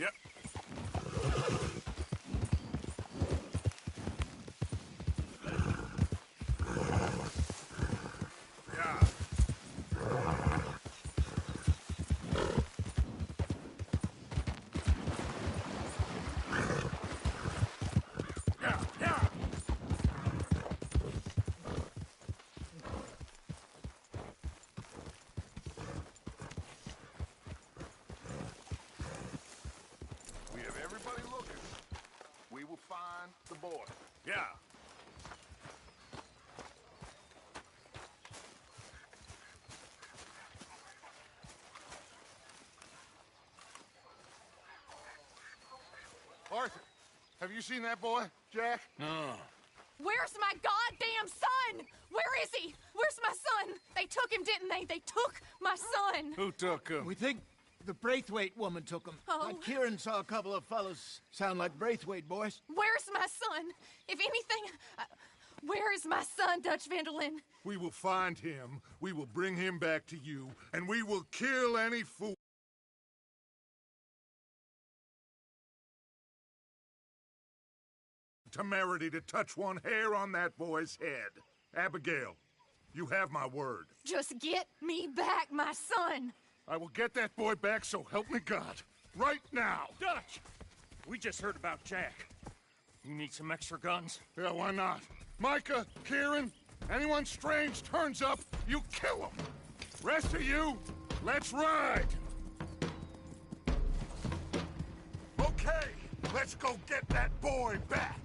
Yep. Yeah. Yeah, yeah. We have everybody looking. We will find the boy. Yeah. Arthur, have you seen that boy, Jack? No. Where's my goddamn son? Where is he? Where's my son? They took him, didn't they? They took my son. Who took him? We think the Braithwaite woman took him. Oh. Kieran saw a couple of fellows sound like Braithwaite boys. Where's my son? If anything, where is my son, Dutch Vanderlyn? We will find him, we will bring him back to you, and we will kill any fool. Temerity to touch one hair on that boy's head. Abigail, you have my word. Just get me back, my son. I will get that boy back, so help me God. Right now. Dutch! We just heard about Jack. You need some extra guns? Yeah, why not? Micah, Kieran, anyone strange turns up, you kill him. Rest of you, let's ride. Okay, let's go get that boy back.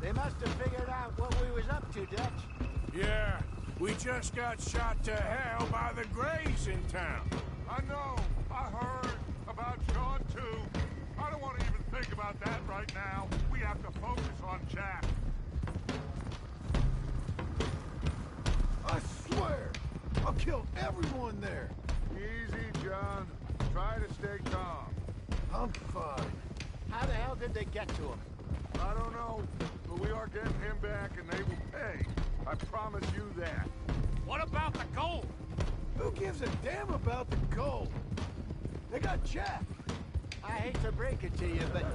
They must have figured out what we was up to, Dutch. Yeah, we just got shot to hell by the Greys in town. I know, I heard about Sean too. I don't want to even think about that right now. We have to focus on Jack. I swear, I'll kill everyone there. Easy, John. Try to stay calm. I'm fine. How the hell did they get to him? I don't know, but we are getting him back and they will pay. I promise you that. What about the gold? Who gives a damn about the gold? They got Jack. I hate to break it to you, but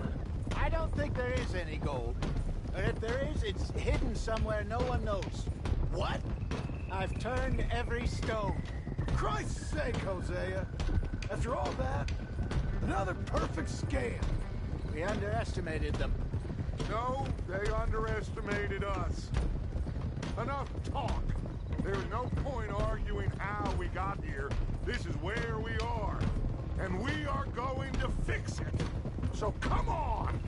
I don't think there is any gold. Or if there is, it's hidden somewhere no one knows. What? I've turned every stone. Christ's sake, Hosea. After all that, another perfect scam. We underestimated them. No, they underestimated us. Enough talk. There's no point arguing how we got here. This is where we are. And we are going to fix it. So come on!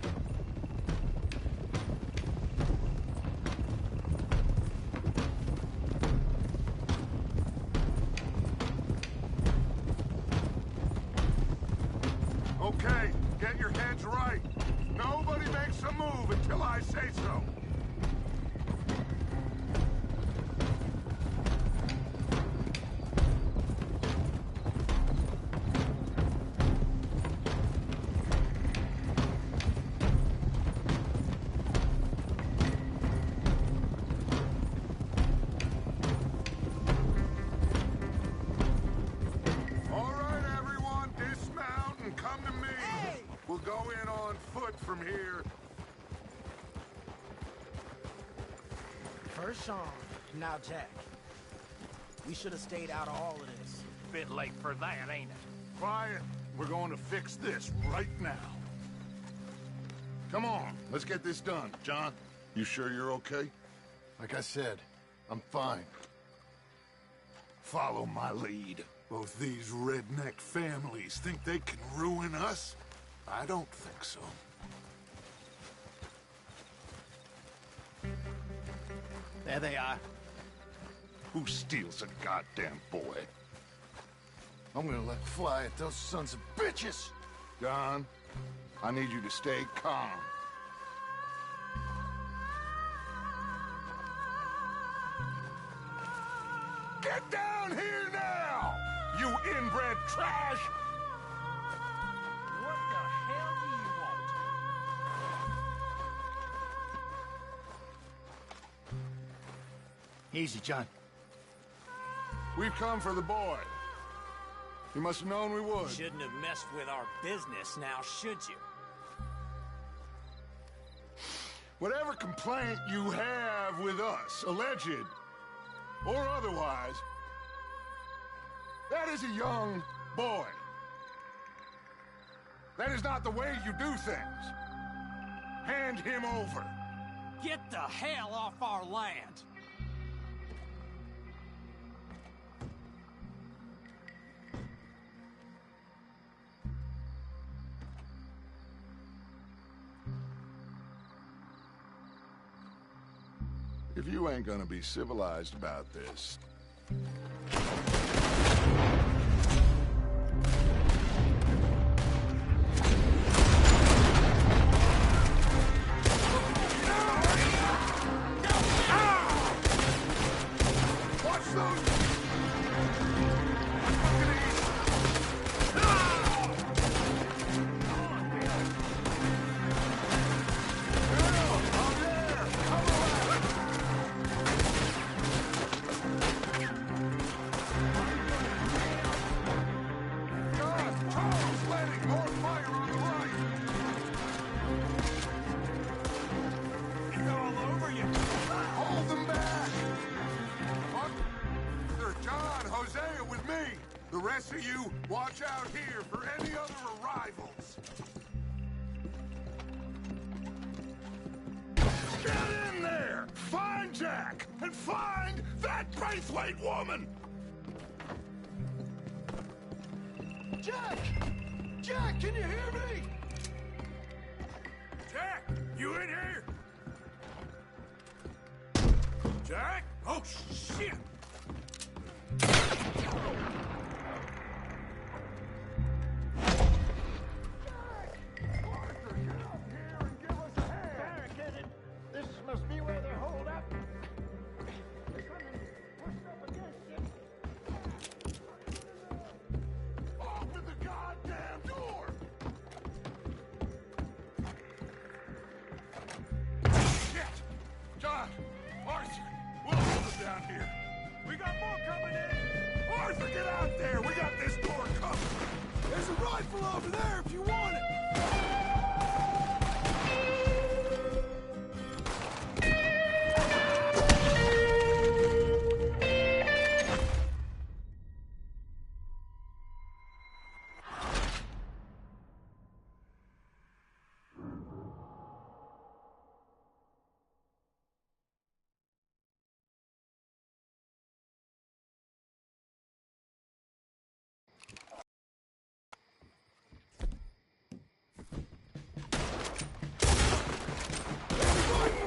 Okay, get your heads right. Nobody makes a move until I say so. All right, everyone, dismount and come to me. We'll go in on foot from here. First Sean, now Jack. We should have stayed out of all of this. Bit late for that, ain't it? Quiet. We're going to fix this right now. Come on, let's get this done. John, you sure you're okay? Like I said, I'm fine. Follow my lead. Both these redneck families think they can ruin us? I don't think so. There they are. Who steals a goddamn boy? I'm gonna let fly at those sons of bitches. John, I need you to stay calm. Get down here now, you inbred trash! What the hell do you want? Easy, John. We've come for the boy. You must have known we would. Shouldn't have messed with our business now, should you? Whatever complaint you have with us, alleged or otherwise, that is a young boy. That is not the way you do things. Hand him over. Get the hell off our land! If you ain't gonna be civilized about this... Watch those! The rest of you, watch out here for any other arrivals. Get in there! Find Jack! And find that Braithwaite woman! Jack! Jack, can you hear me? Jack, you in here? Jack? Oh, shit! Must be where they're holed up. Pushed up against it. Open the goddamn door! Shit! John! Arthur! We'll hold them down here. We got more coming in! Arthur, get out there! We got this door covered! There's a rifle over there if you want it!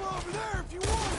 Over there if you want it!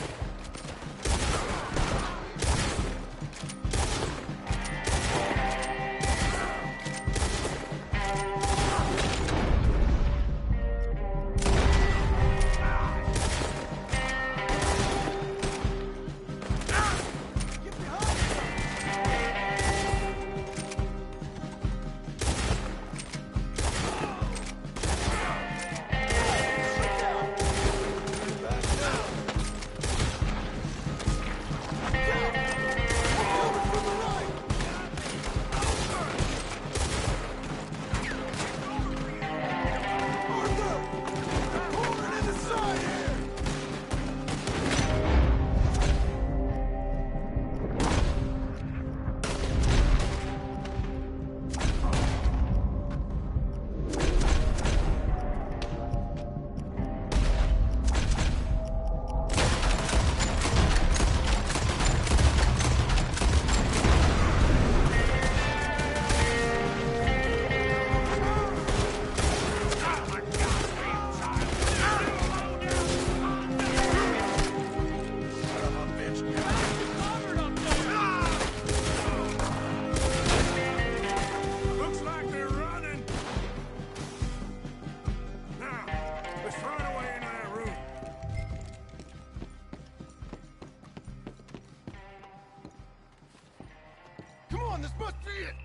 This must be it!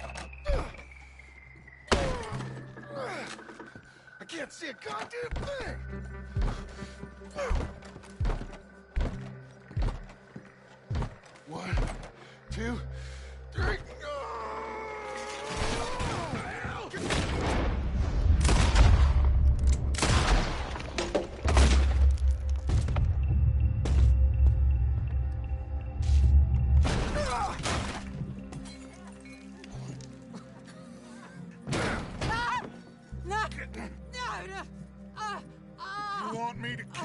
I can't see a goddamn thing! One, two, three!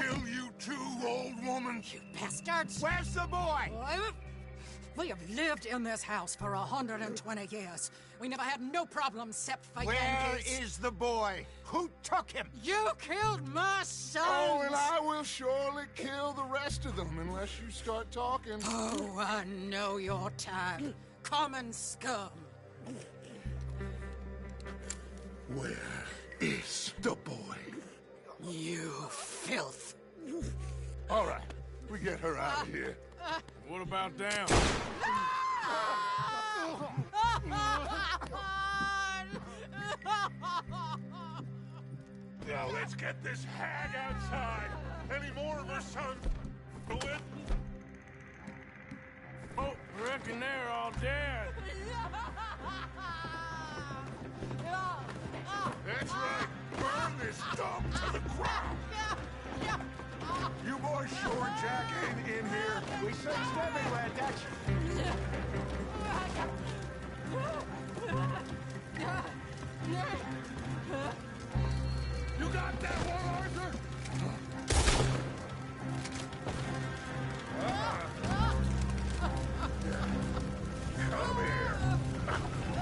kill you too, old woman? You bastards! Where's the boy? We have lived in this house for 120 years. We never had no problems except for Where Yankees. is the boy? Who took him? You killed my son! Oh, and I will surely kill the rest of them unless you start talking. Oh, I know your type. Common scum. Where is the boy? You filth. All right, we get her out of here. What about down? Now let's get this hag outside. Any more of her sons? Go in. Oh, reckon they're all dead. That's right. Burn this dump to the ground. You boys sure Jack ain't in here? We searched everywhere, Dutch. You got that one, Arthur? Come here.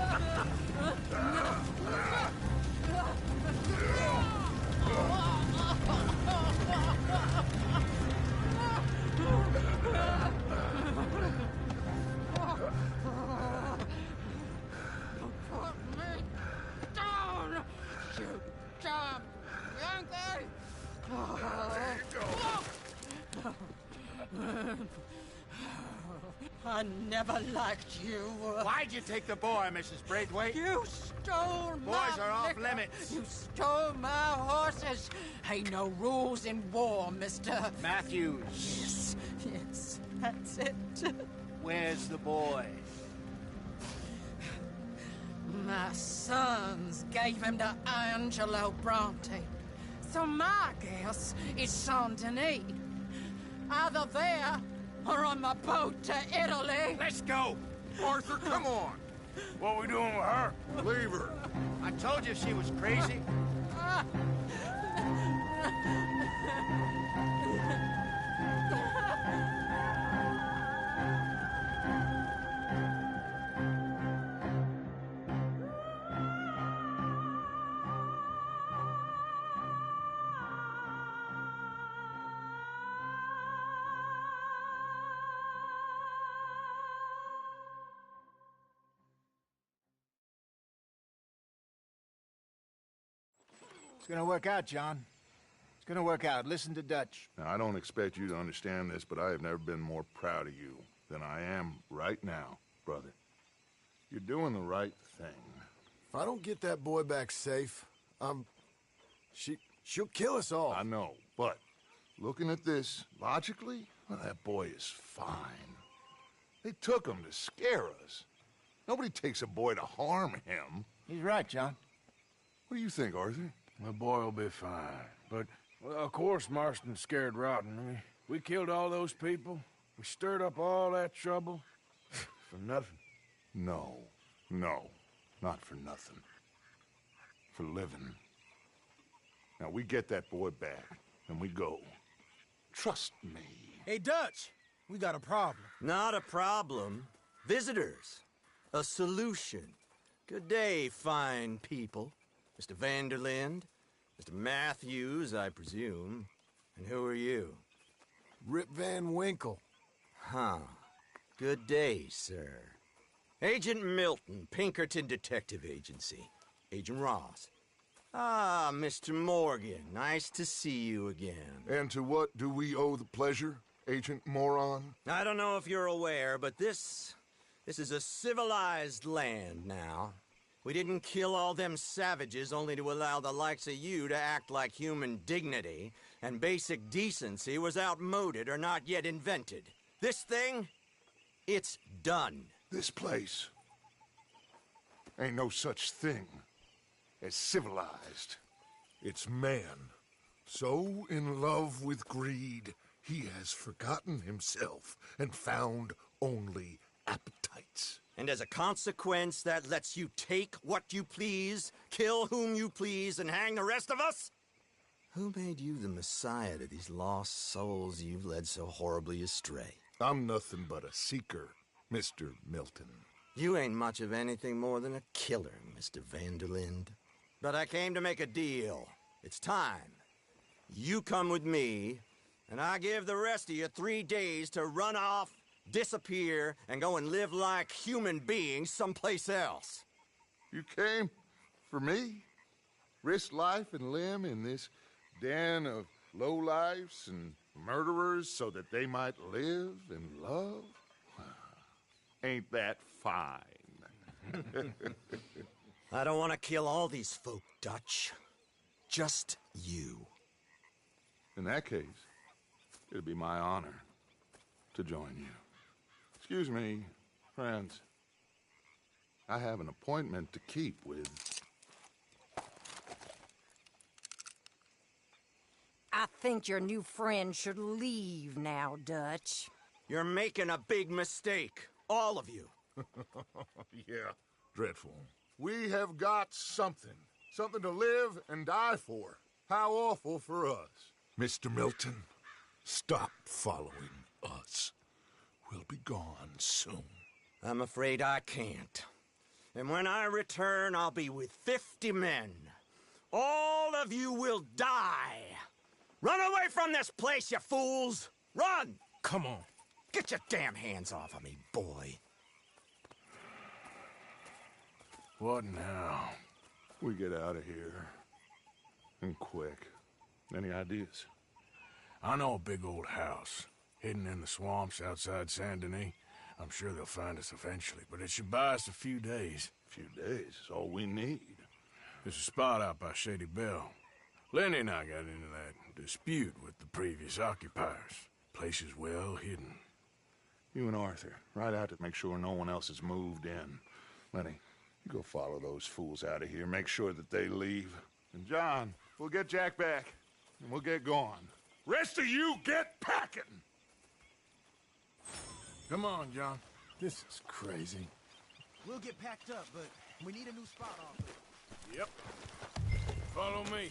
Put me down, you damn Yankee! There you go. I never liked you. Why'd you take the boy, Mrs. Braithwaite? You stole my Boys are off liquor. limits. You stole my horses. Ain't no rules in war, mister. Matthews, Yes, yes, that's it. where's the boy? My sons gave him to Angelo Bronte. So my guess is Saint Denis. Either there or on my boat to Italy. Let's go. Arthur, come on. What we doing with her? Leave her. I told you she was crazy. It's gonna work out, John. It's gonna work out. Listen to Dutch. Now, I don't expect you to understand this, but I have never been more proud of you than I am right now, brother. You're doing the right thing. If I don't get that boy back safe, she'll kill us all. I know, but looking at this logically, well, that boy is fine. They took him to scare us. Nobody takes a boy to harm him. He's right, John. What do you think, Arthur? The boy will be fine. But, well, of course Marston's scared rotten. I mean, we killed all those people. We stirred up all that trouble. For nothing. No, not for nothing. For living. Now, we get that boy back, and we go. Trust me. Hey, Dutch, we got a problem. Not a problem. Visitors. A solution. Good day, fine people. Mr. Vanderlind, Mr. Matthews, I presume. And who are you? Rip Van Winkle. Huh. Good day, sir. Agent Milton, Pinkerton Detective Agency. Agent Ross. Ah, Mr. Morgan, nice to see you again. And to what do we owe the pleasure, Agent Moron? I don't know if you're aware, but this is a civilized land now. We didn't kill all them savages only to allow the likes of you to act like human dignity, and basic decency was outmoded or not yet invented. This thing, it's done. This place ain't no such thing as civilized. It's man, so in love with greed, he has forgotten himself and found only appetites. And as a consequence, that lets you take what you please, kill whom you please, and hang the rest of us? Who made you the messiah to these lost souls you've led so horribly astray? I'm nothing but a seeker, Mr. Milton. You ain't much of anything more than a killer, Mr. Van der Linde. But I came to make a deal. It's time. You come with me, and I give the rest of you 3 days to run off, disappear, and go and live like human beings someplace else. You came for me? Risk life and limb in this den of lowlifes and murderers so that they might live and love? Ain't that fine? I don't want to kill all these folk, Dutch. Just you. In that case, it'd be my honor to join you. Excuse me, friends. I have an appointment to keep with... I think your new friend should leave now, Dutch. You're making a big mistake. All of you. Yeah, dreadful. We have got something. Something to live and die for. How awful for us. Mr. Milton, stop following us. We'll be gone soon. I'm afraid I can't. And when I return, I'll be with 50 men. All of you will die. Run away from this place, you fools! Run! Come on. Get your damn hands off of me, boy. What now? We get out of here. And quick. Any ideas? I know a big old house, hidden in the swamps outside Saint Denis. I'm sure they'll find us eventually, but it should buy us a few days. A few days is all we need. There's a spot out by Shady Bell. Lenny and I got into that dispute with the previous occupiers. Place is well hidden. You and Arthur, ride out to make sure no one else has moved in. Lenny, you go follow those fools out of here. Make sure that they leave. And John, we'll get Jack back, and we'll get going. Rest of you, get packing! Come on, John. This is crazy. We'll get packed up, but we need a new spot off. Yep. Follow me.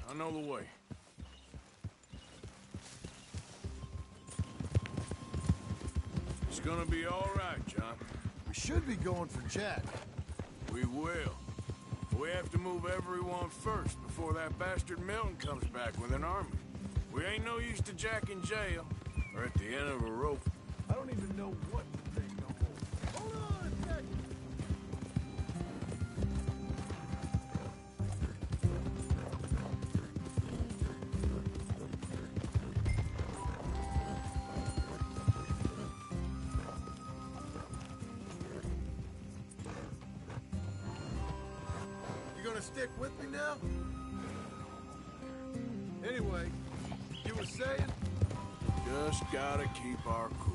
I know the way. It's gonna be all right, John. We should be going for Jack. We will. We have to move everyone first before that bastard Milton comes back with an army. We ain't no use to Jack in jail or at the end of a rope. I don't even know what to think no more. Hold on a second. You gonna stick with me now? Anyway, you were saying? Just gotta keep our cool.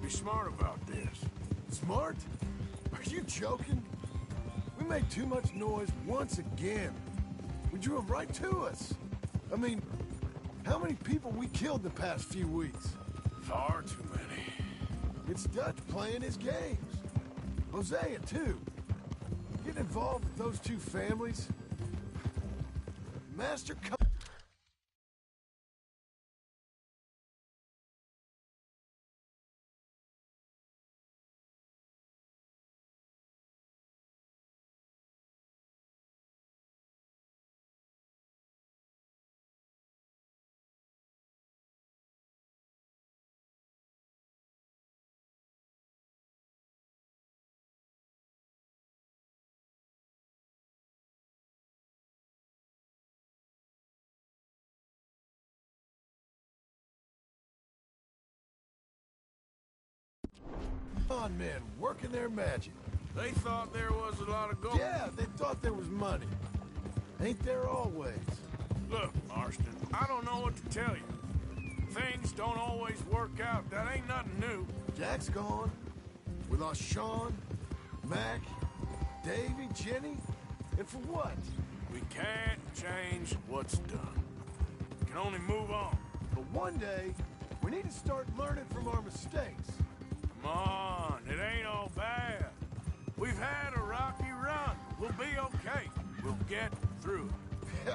Be smart about this. Smart? Are you joking? We made too much noise once again. We drew them right to us. I mean, how many people we killed the past few weeks? Far too many. It's Dutch playing his games. Hosea, too. Getting involved with those two families. Master... Con men working their magic. They thought there was a lot of gold. Yeah, they thought there was money. Ain't there always? Look, Marston, I don't know what to tell you. Things don't always work out. That ain't nothing new. Jack's gone. We lost Sean, Mac, Davy, Jenny. And for what? We can't change what's done. We can only move on. But one day, we need to start learning from our mistakes. Come on, it ain't all bad. We've had a rocky run. We'll be okay. We'll get through it.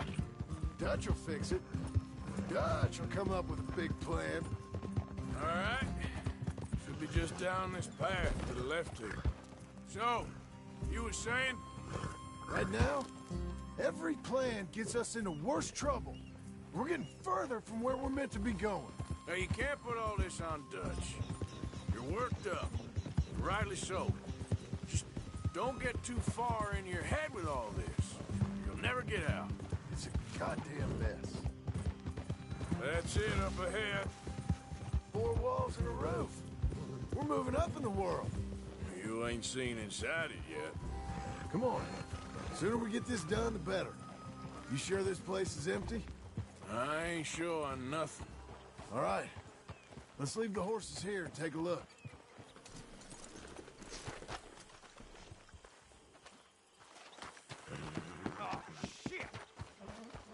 Dutch will fix it. Dutch will come up with a big plan. All right. Should be just down this path to the left here. So, you were saying? Right now, every plan gets us into worse trouble. We're getting further from where we're meant to be going. Now, you can't put all this on Dutch. You're worked up. Rightly so. Just don't get too far in your head with all this. You'll never get out. It's a goddamn mess. That's it up ahead. 4 walls and a roof. We're moving up in the world. You ain't seen inside it yet. Come on. The sooner we get this done, the better. You sure this place is empty? I ain't sure on nothing. All right. Let's leave the horses here and take a look. Oh, shit!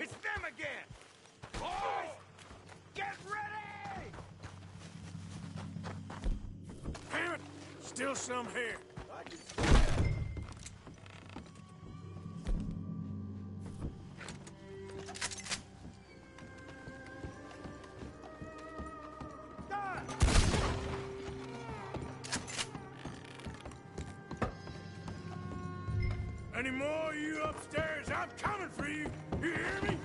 It's them again! Boys! Get ready! Damn it! Still some here. Any more of you upstairs? I'm coming for you. You hear me?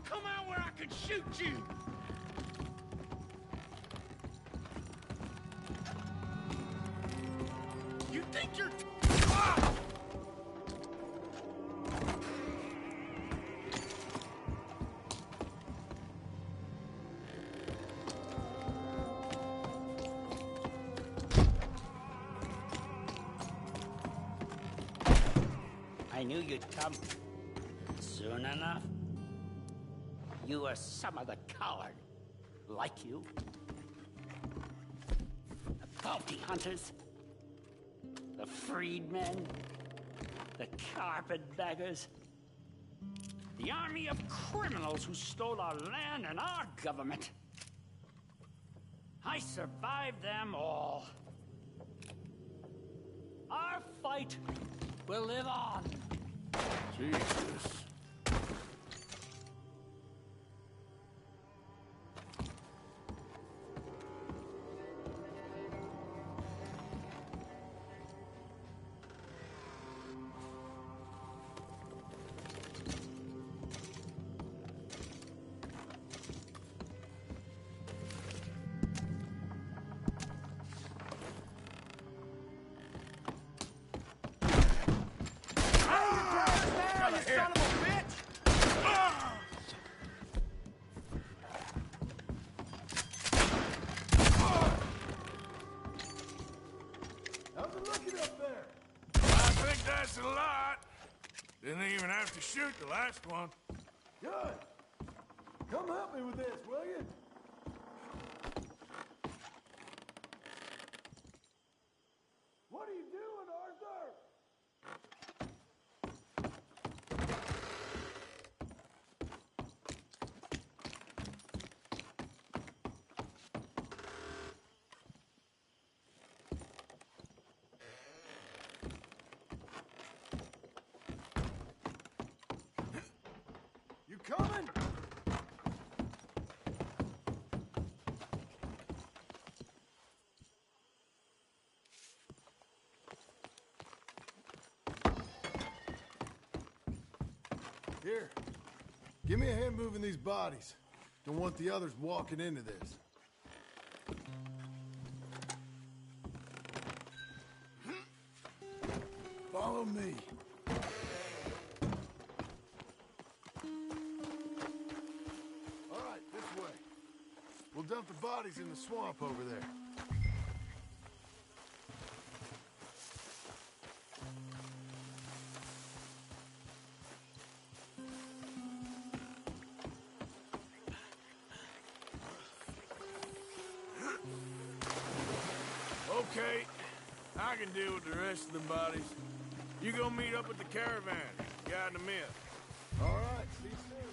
Come out where I can shoot you! You think you're... Ah! I knew you'd come. Soon enough. You are some of the coward. Like you. The bounty hunters. The freedmen. The carpetbaggers. The army of criminals who stole our land and our government. I survived them all. Our fight will live on. Jesus. How's it looking up there? I think that's a lot. Didn't even have to shoot the last one. Good. Come help me with this, will you? What are you doing, Arthur? You coming? Here. Give me a hand moving these bodies. Don't want the others walking into this. Follow me. All right, this way. We'll dump the bodies in the swamp over there. Okay, I can deal with the rest of the bodies. You go meet up with the caravan. Guide them in. All right, see you soon.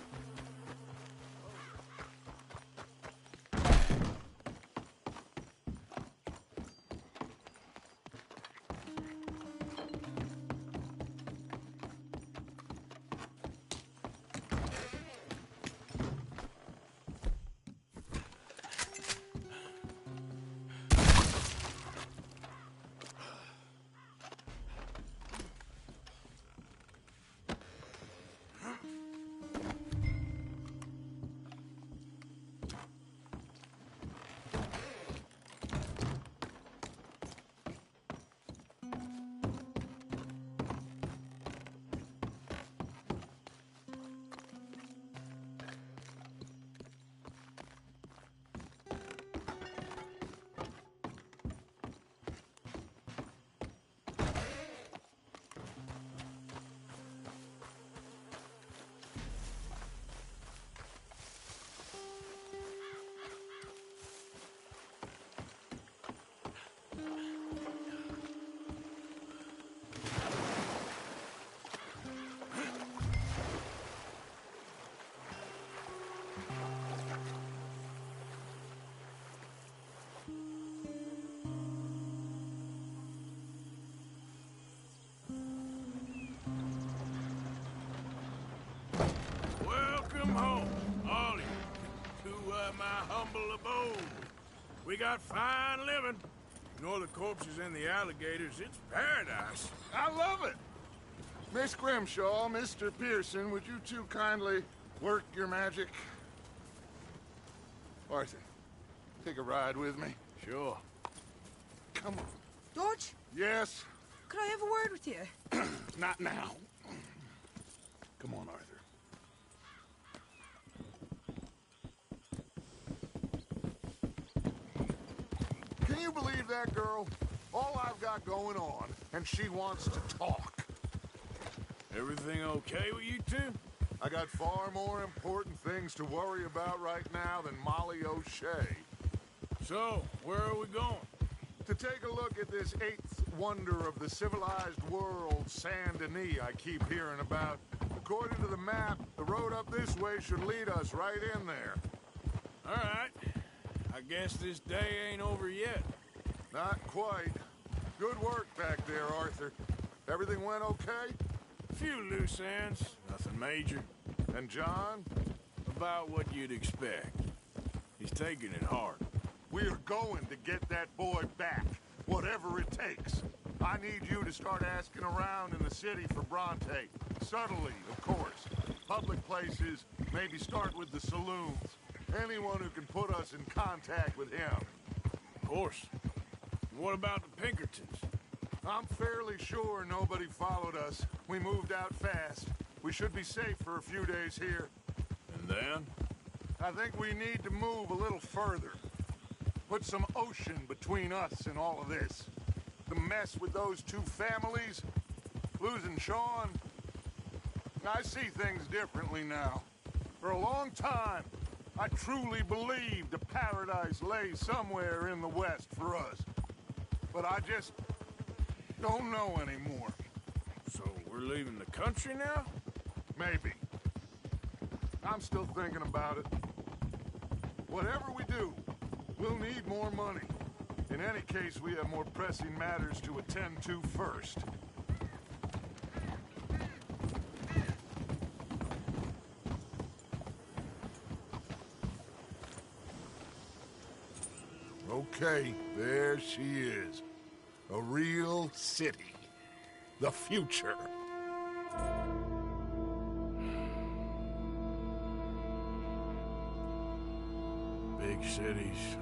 humble abode. We got fine living. Ignore the corpses and the alligators, it's paradise. I love it. Miss Grimshaw, Mr. Pearson, would you two kindly work your magic? Arthur, take a ride with me. Sure. Come on. George, Yes? could I have a word with you? Not now. Come on, Arthur. Can you believe that girl? All I've got going on, and she wants to talk. Everything okay with you two? I got far more important things to worry about right now than Molly O'Shea. So, where are we going? To take a look at this eighth wonder of the civilized world, Saint Denis, I keep hearing about. According to the map, the road up this way should lead us right in there. All right. I guess this day ain't over yet. Not quite. Good work back there, Arthur. Everything went okay? Few loose ends, nothing major. And John? About what you'd expect. He's taking it hard. We are going to get that boy back, whatever it takes. I need you to start asking around in the city for Bronte. Subtly, of course. Public places, maybe start with the saloons. Anyone who can put us in contact with him. Of course. What about the Pinkertons? I'm fairly sure nobody followed us. We moved out fast. We should be safe for a few days here. And then? I think we need to move a little further. Put some ocean between us and all of this. The mess with those two families, losing Sean. I see things differently now. For a long time, I truly believed a paradise lay somewhere in the West for us. But I just don't know anymore. So we're leaving the country now? Maybe. I'm still thinking about it. Whatever we do, we'll need more money. In any case, we have more pressing matters to attend to first. Okay, there she is. A real city. The future. Big cities.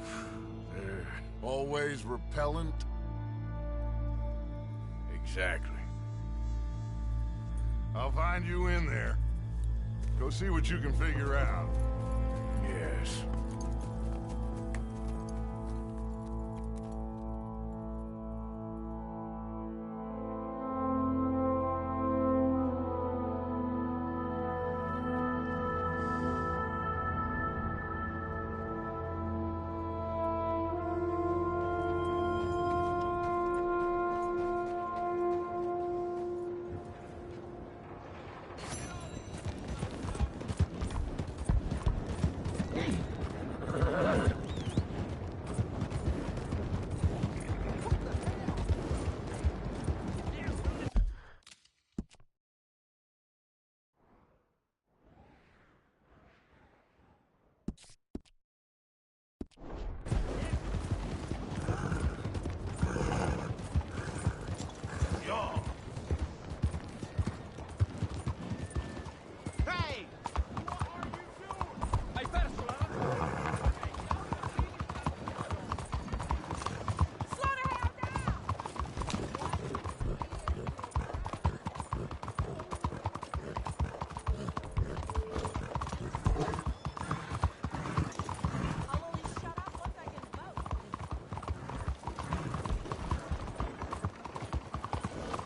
They're always repellent. Exactly. I'll find you in there. Go see what you can figure out. Yes.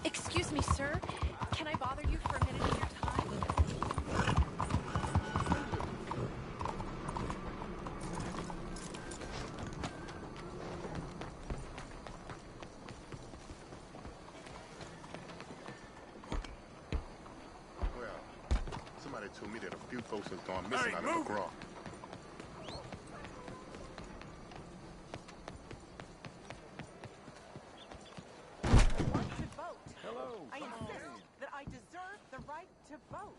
Excuse me, sir. Can I bother you for a minute of your time? Well, somebody told me that a few folks have gone missing Hey, out of move. McGraw. I insist that I deserve the right to vote.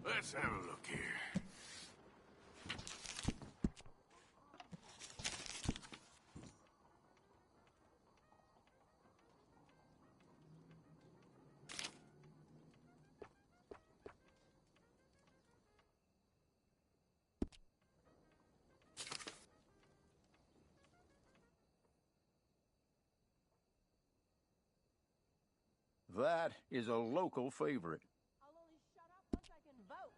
Let's have a look here. That is a local favorite. I'll only shut up once I can vote.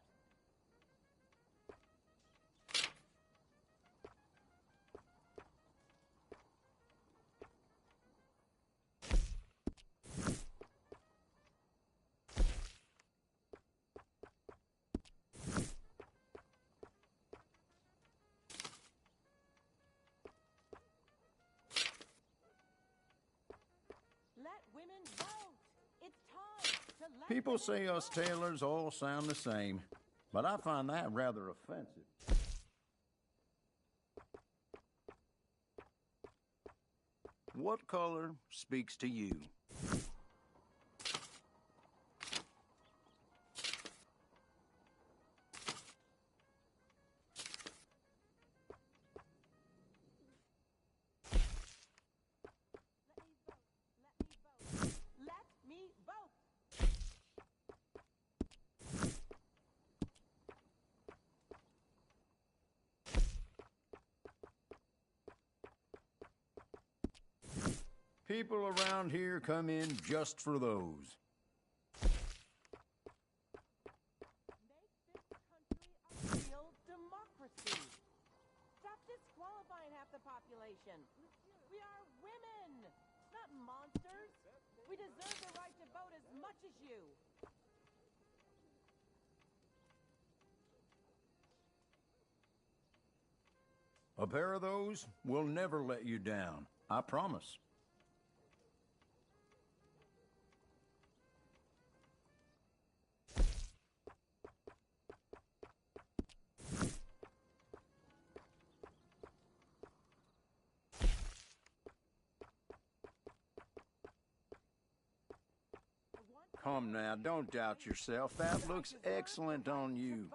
Let women vote. It's time to let People women say us vote. tailors all sound the same, but I find that rather offensive. What color speaks to you? Let me vote. People around here come in just for those. Make this country a real democracy. Stop disqualifying half the population. We are women, not monsters. We deserve the right to vote as much as you. A pair of those will never let you down, I promise. Come now, don't doubt yourself. That looks excellent on you.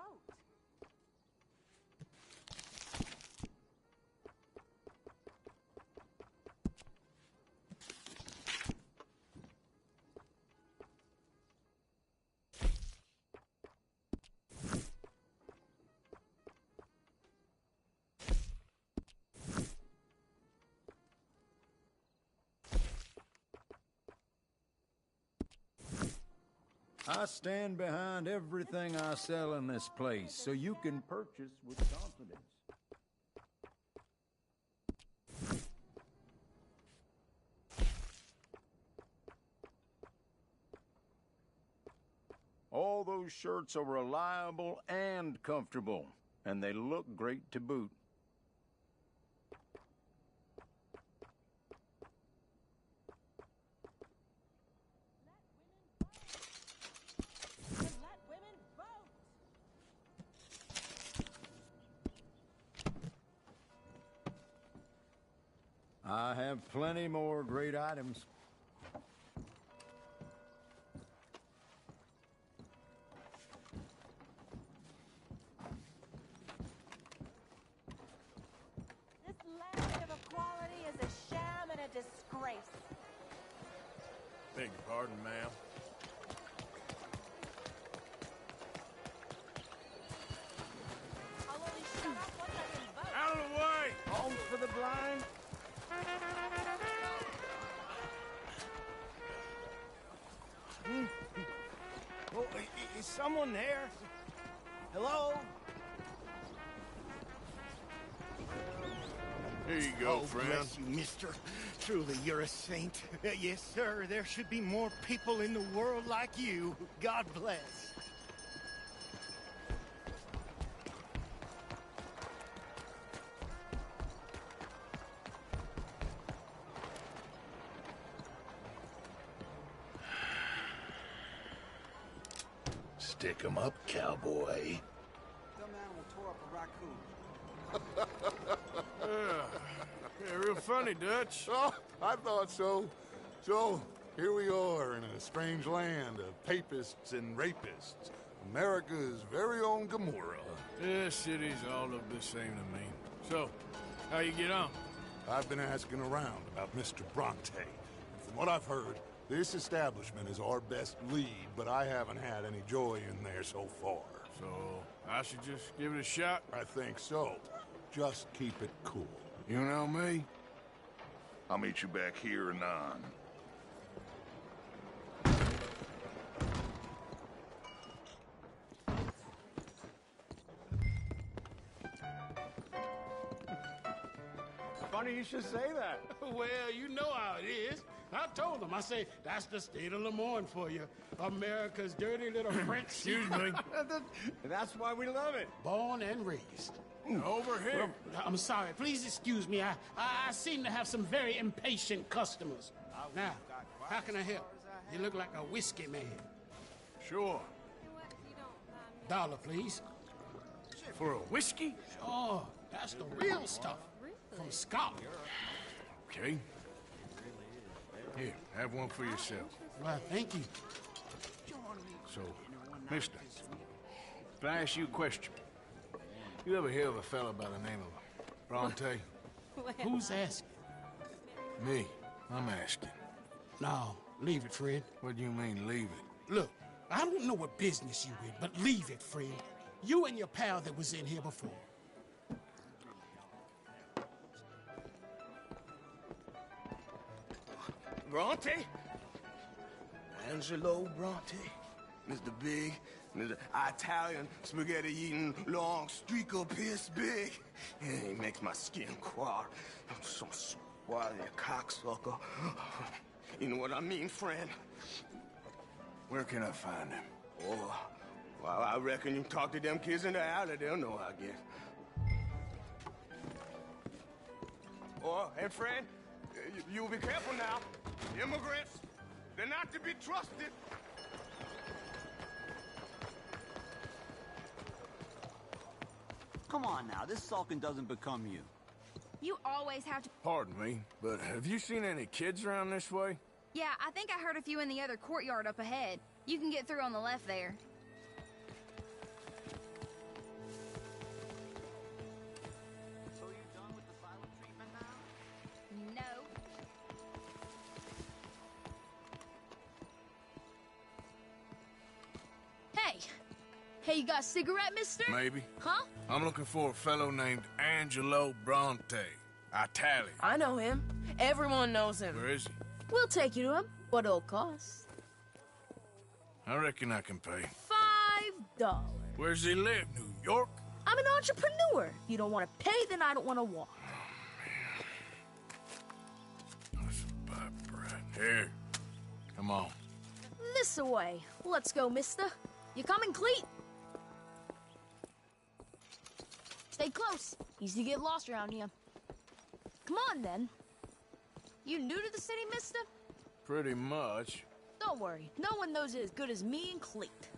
I stand behind everything I sell in this place, so you can purchase with confidence. All those shirts are reliable and comfortable, and they look great to boot. Let women vote. I have plenty more great items. This land of equality is a sham and a disgrace. Beg your pardon, ma'am. I'll only shut up once I can vote. Out of the way! Home for the blind? Oh, is someone there? Hello? Here you go, Oh, friend. bless you, mister. Truly, you're a saint. Yes, sir. There should be more people in the world like you. God bless. Stick 'em up, cowboy. Dumb animal tore up a raccoon. Yeah, real funny, Dutch. Oh, I thought so. So, here we are in a strange land of papists and rapists. America's very own Gomorrah. This city's all look the same to me. So, how you get on? I've been asking around about Mr. Bronte. And from what I've heard, this establishment is our best lead, but I haven't had any joy in there so far. So, I should just give it a shot? I think so. Just keep it cool. You know me? I'll meet you back here anon. funny you should say that. Well, you know how it is. I told them. I say, that's the state of Lemoyne for you. America's dirty little French. Excuse me. That's why we love it. Born and raised. Over here. Well, I'm sorry. Please excuse me. I seem to have some very impatient customers. Now, how can I help? You look like a whiskey man. Sure. $1, please. For a whiskey? Oh, that's the real stuff. From Scotland. Okay. Here, have one for yourself. Well, thank you. So, mister, can I ask you a question? You ever hear of a fella by the name of Bronte? Who's asking? Me. I'm asking. No, leave it, friend. What do you mean, leave it? Look, I don't know what business you in, but leave it, friend. You and your pal that was in here before. Bronte? Angelo Bronte? Mr. Big, Mr. Italian spaghetti-eating long streaker piss big. He makes my skin crawl. I'm so squally a cocksucker. You know what I mean, friend? Where can I find him? Oh, well, I reckon you talk to them kids in the alley, they'll know, I guess. Oh, and friend, you'll be careful now. Immigrants, they're not to be trusted. Come on now, this sulking doesn't become you. You always have to... Pardon me, but have you seen any kids around this way? Yeah, I think I heard a few in the other courtyard up ahead. You can get through on the left there. So you done with the silent treatment now? No. Hey, you got a cigarette, mister? Maybe. Huh? I'm looking for a fellow named Angelo Bronte. Italian. I know him. Everyone knows him. Where is he? We'll take you to him. What it'll cost? I reckon I can pay. $5. Where's he live? New York? I'm an entrepreneur. If you don't want to pay, then I don't want to walk. That's a bad bread. Here. Come on. This way. Let's go, mister. You coming, Cleet? Stay close. Easy to get lost around here. Come on, then. You new to the city, mister? Pretty much. Don't worry. No one knows it as good as me and Cleet.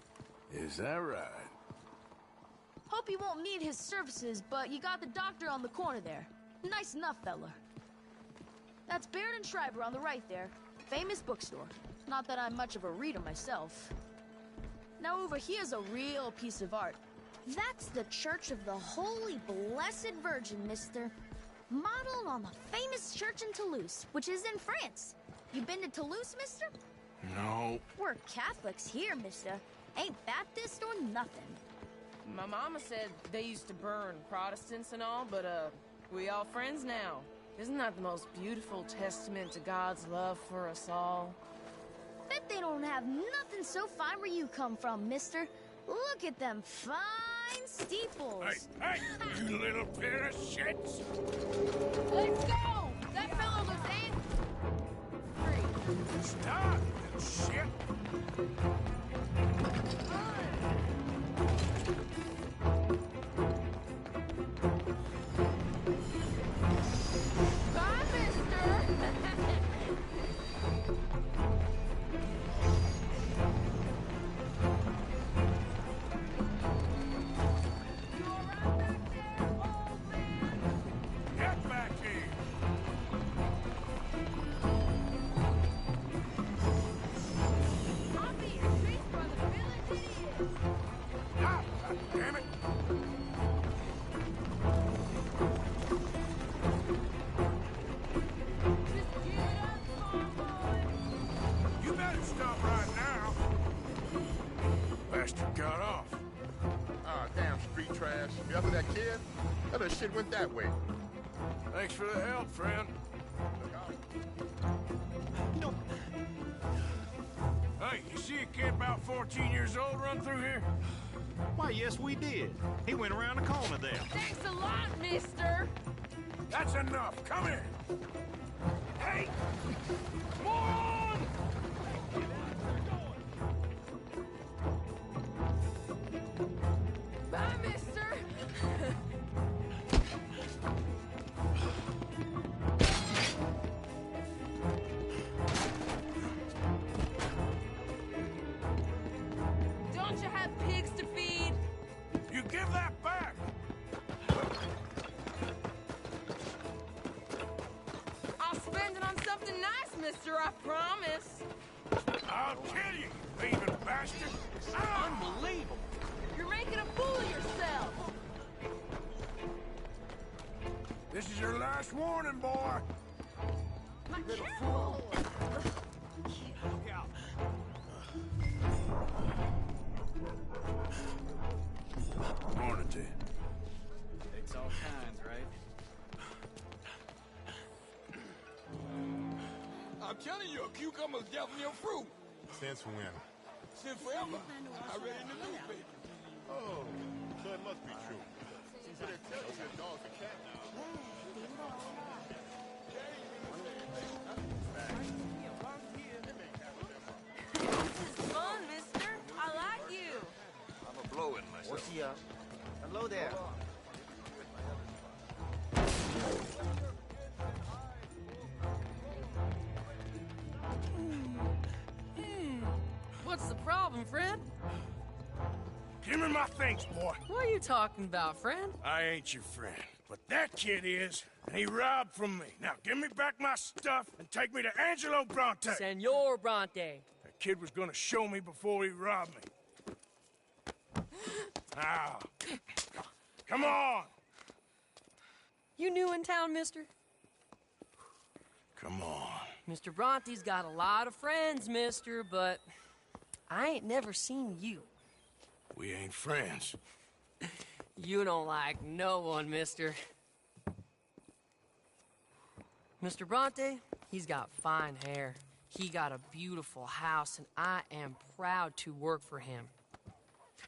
Is that right? Hope you won't need his services, but you got the doctor on the corner there. Nice enough, fella. That's Baird and Schreiber on the right there. Famous bookstore. Not that I'm much of a reader myself. Now over here's a real piece of art. That's the Church of the Holy Blessed Virgin, mister. Modeled on the famous church in Toulouse, which is in France. You been to Toulouse, mister? No. We're Catholics here, mister. Ain't Baptist or nothing. My mama said they used to burn Protestants and all, but, we all friends now. Isn't that the most beautiful testament to God's love for us all? Bet they don't have nothing so fine where you come from, mister. Look at them fine steeples. Hey, you little pair of shits! Let's go! That fellow looks angry. Stop, you shit! Bye, mister! Get back here! I'll be your face for the village idiot. Ah, God damn it! You better stop right now. Bastard got off. Ah, damn street trash. You after that kid? That other shit went that way. Thanks for the help, friend. Hey, you see a kid about 14 years old run through here? Why, yes, we did. He went around the corner there. Thanks a lot, mister. That's enough. Come here. Hey! Moron! Bye, mister. Don't you have pigs to feed? You give that back! I'll spend it on something nice, mister, I promise. I'll kill you, thieving bastard! Unbelievable! You're making a fool of yourself. This is your last warning, boy! Careful! Look out! Morning to you. Takes all kinds, right? I'm telling you, a cucumber's definitely a fruit. Since when? Since forever. I read it in the newspaper. Oh, so it must be true. But it tells you a dog's a cat now. This is fun, mister. I like you. I'm a blowing myself. What's he up? Hello there. What's the problem, friend? Give me my things, boy. What are you talking about, friend? I ain't your friend, but that kid is, and he robbed from me. Now give me back my stuff and take me to Angelo Bronte. Senor Bronte. That kid was gonna show me before he robbed me. Now, come on. You new in town, mister? Come on. Mr. Bronte's got a lot of friends, mister, but I ain't never seen you. We ain't friends. You don't like no one, mister. Mr. Bronte, he's got fine hair. He got a beautiful house, and I am proud to work for him.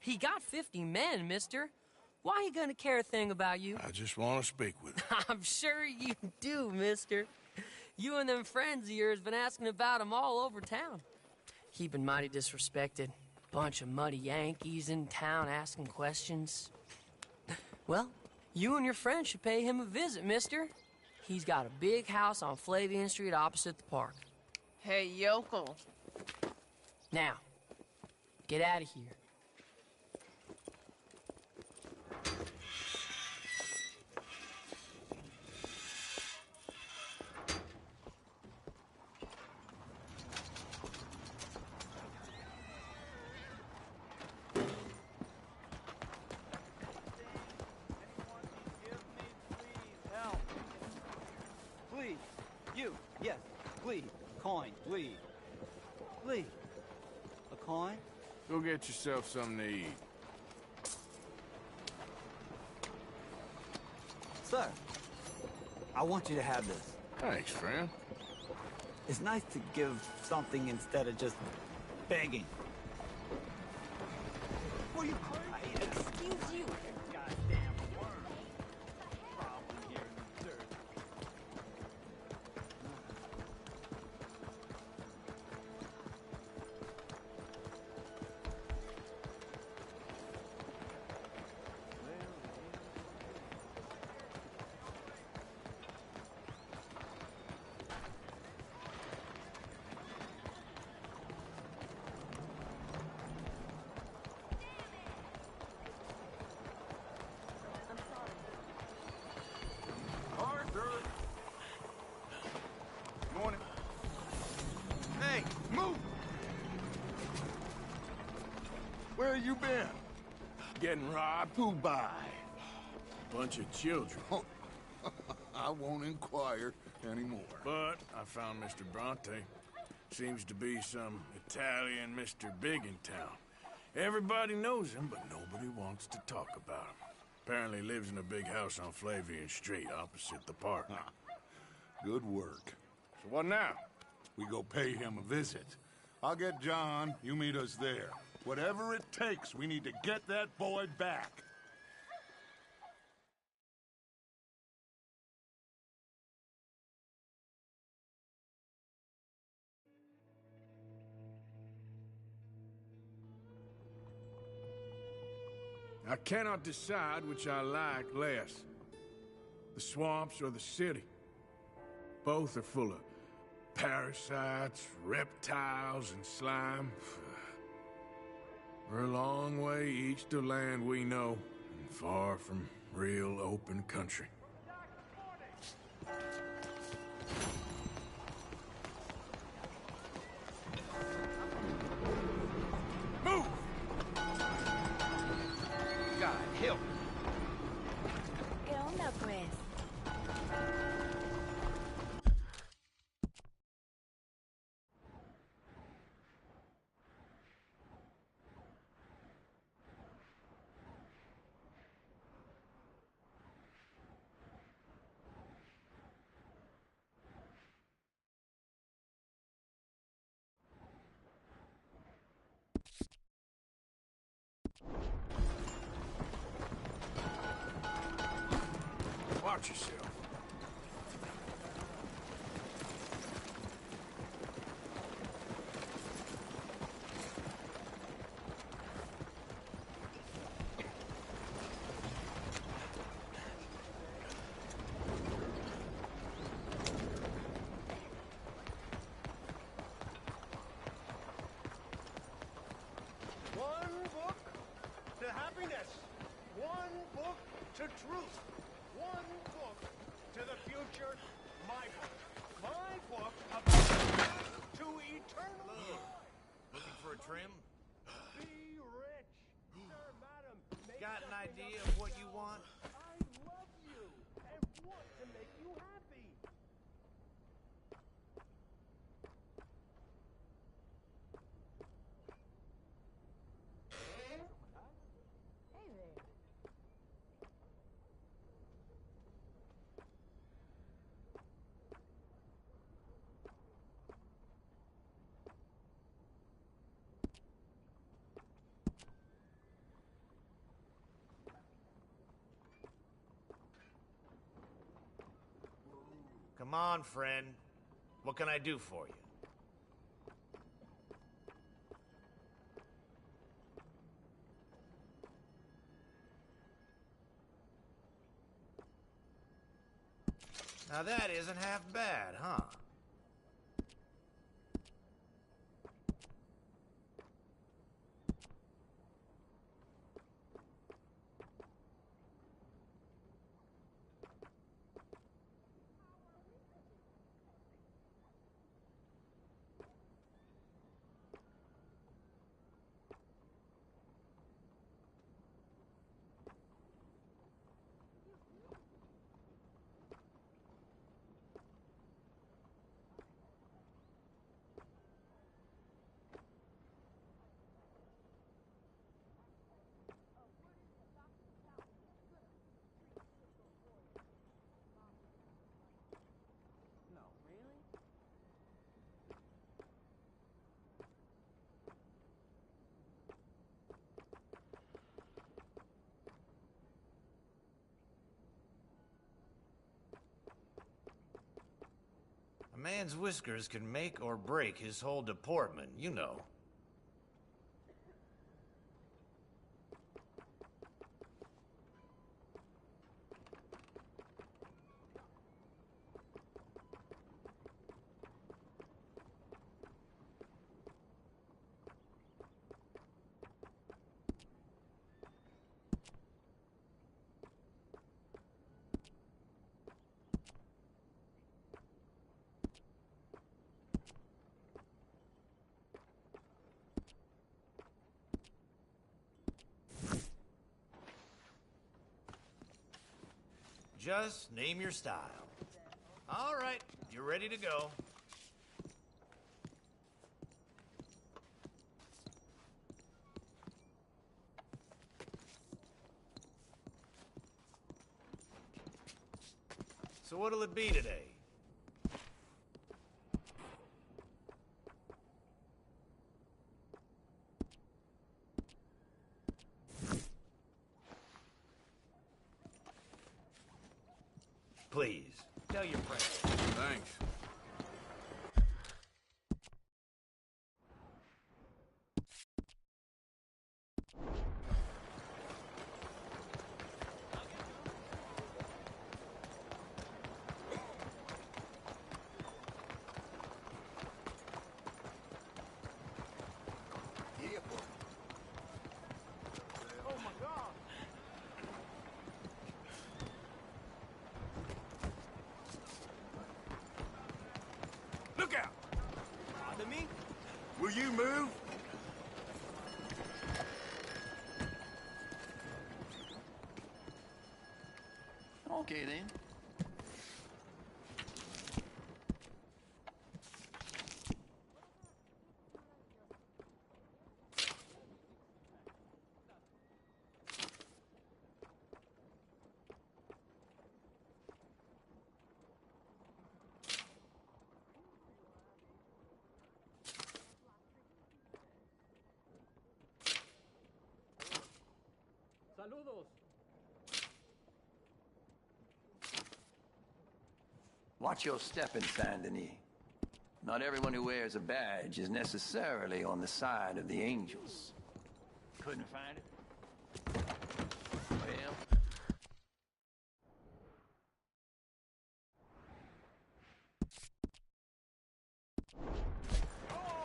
He got 50 men, mister. Why he gonna care a thing about you? I just want to speak with him. I'm sure you do, mister. You and them friends of yours been asking about him all over town. He been mighty disrespected. Bunch of muddy Yankees in town asking questions. Well, you and your friend should pay him a visit, mister. He's got a big house on Flavian Street opposite the park. Hey, yokel. Now, get out of here. Please. You. Yes. Please. Coin. Please. Please. A coin? Go get yourself something to eat. Sir, I want you to have this. Thanks, friend. It's nice to give something instead of just begging. Well, you excuse you. Goddamn worm. Problem here in the dirt. Arthur! Morning. Hey, move! Where you been? Getting robbed? Who by? Bunch of children. I won't inquire anymore. But I found Mr. Bronte. Seems to be some Italian Mr. Big in town. Everybody knows him, but nobody wants to talk about him. Apparently lives in a big house on Flavian Street, opposite the park. Good work. So what now? We go pay him a visit. I'll get John, you meet us there. Whatever it takes, we need to get that boy back. I cannot decide which I like less. The swamps or the city. Both are full of parasites, reptiles, and slime. We're a long way east of land we know, and far from real open country. Move! God, help me. ¿Qué onda, pues? Watch yourself. One book to happiness. One book to truth. One book to the future. My book. My book of to eternal life. Looking for a trim? Be rich. Sir, madam. Got an idea of what you want? I love you and want to make you happy. Hey there. Come on, friend. What can I do for you? Now that isn't half bad, huh? No, really? A man's whiskers can make or break his whole deportment, you know. Just name your style. All right, you're ready to go. So what'll it be today? Please, tell your friends. Thanks. Look out! Pardon me? Will you move? Okay, then. Saludos. Watch your step in Saint Denis. Not everyone who wears a badge is necessarily on the side of the angels. Couldn't find it? Well...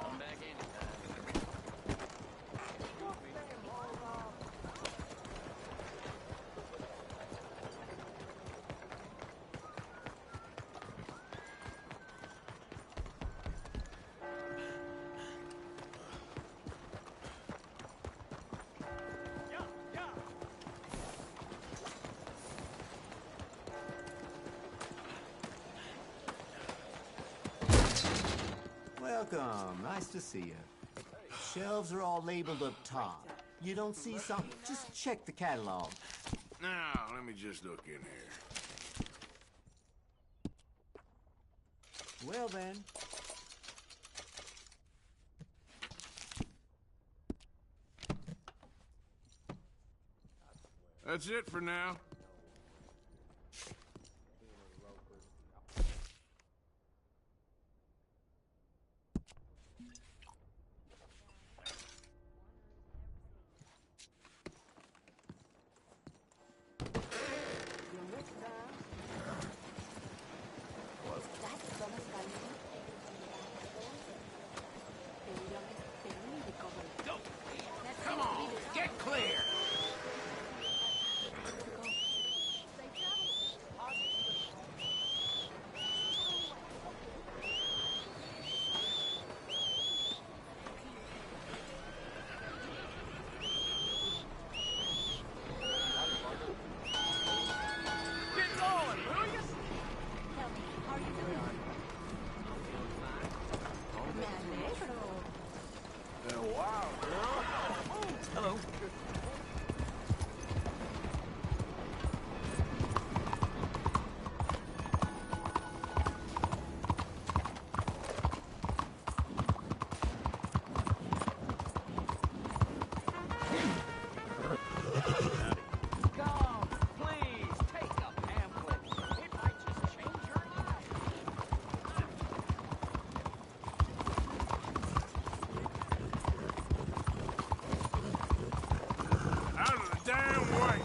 Come back anytime. Welcome. Nice to see you. Shelves are all labeled up top. You don't see something? Just check the catalog. Now, let me just look in here. Well then. That's it for now. Come on, get clear! Get going, will you? Tell me, how are you doing? Been a while, girl. Hello. Come, please, take a pamphlet. It might just change your life. Out of the damn way!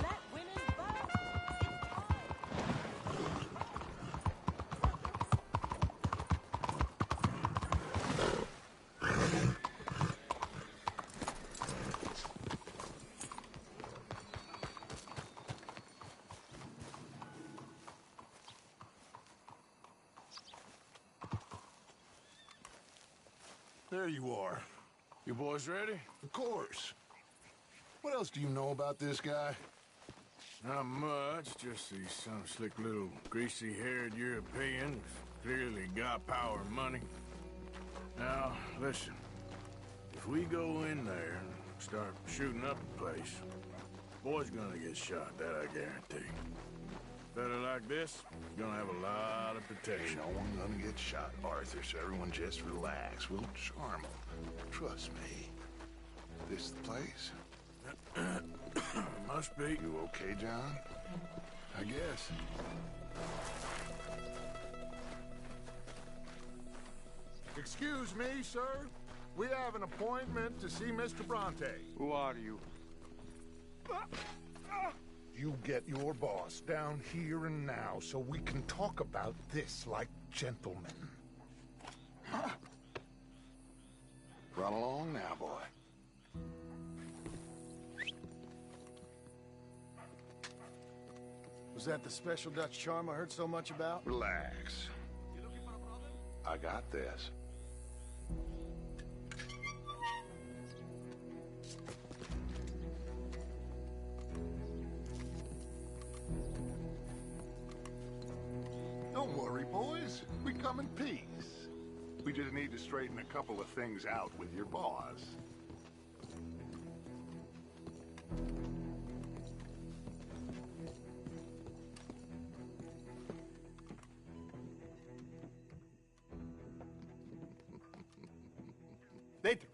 Let women vote. There you are. You boys ready? Of course. What else do you know about this guy? Not much, just he's some slick little greasy-haired European. Clearly got power and money. Now, listen. If we go in there and start shooting up the place, boy's gonna get shot, that I guarantee. Fella like this is gonna have a lot of protection. Ain't no one gonna get shot, Arthur, so everyone just relax. We'll charm them. Trust me. This the place? Must be. You okay, John? I guess. Excuse me, sir. We have an appointment to see Mr. Bronte. Who are you? You get your boss down here and now so we can talk about this like gentlemen. Run along now, boy. Was that the special Dutch charm I heard so much about? Relax. I got this. Don't worry, boys. We come in peace. We just need to straighten a couple of things out with your boss. Dentro.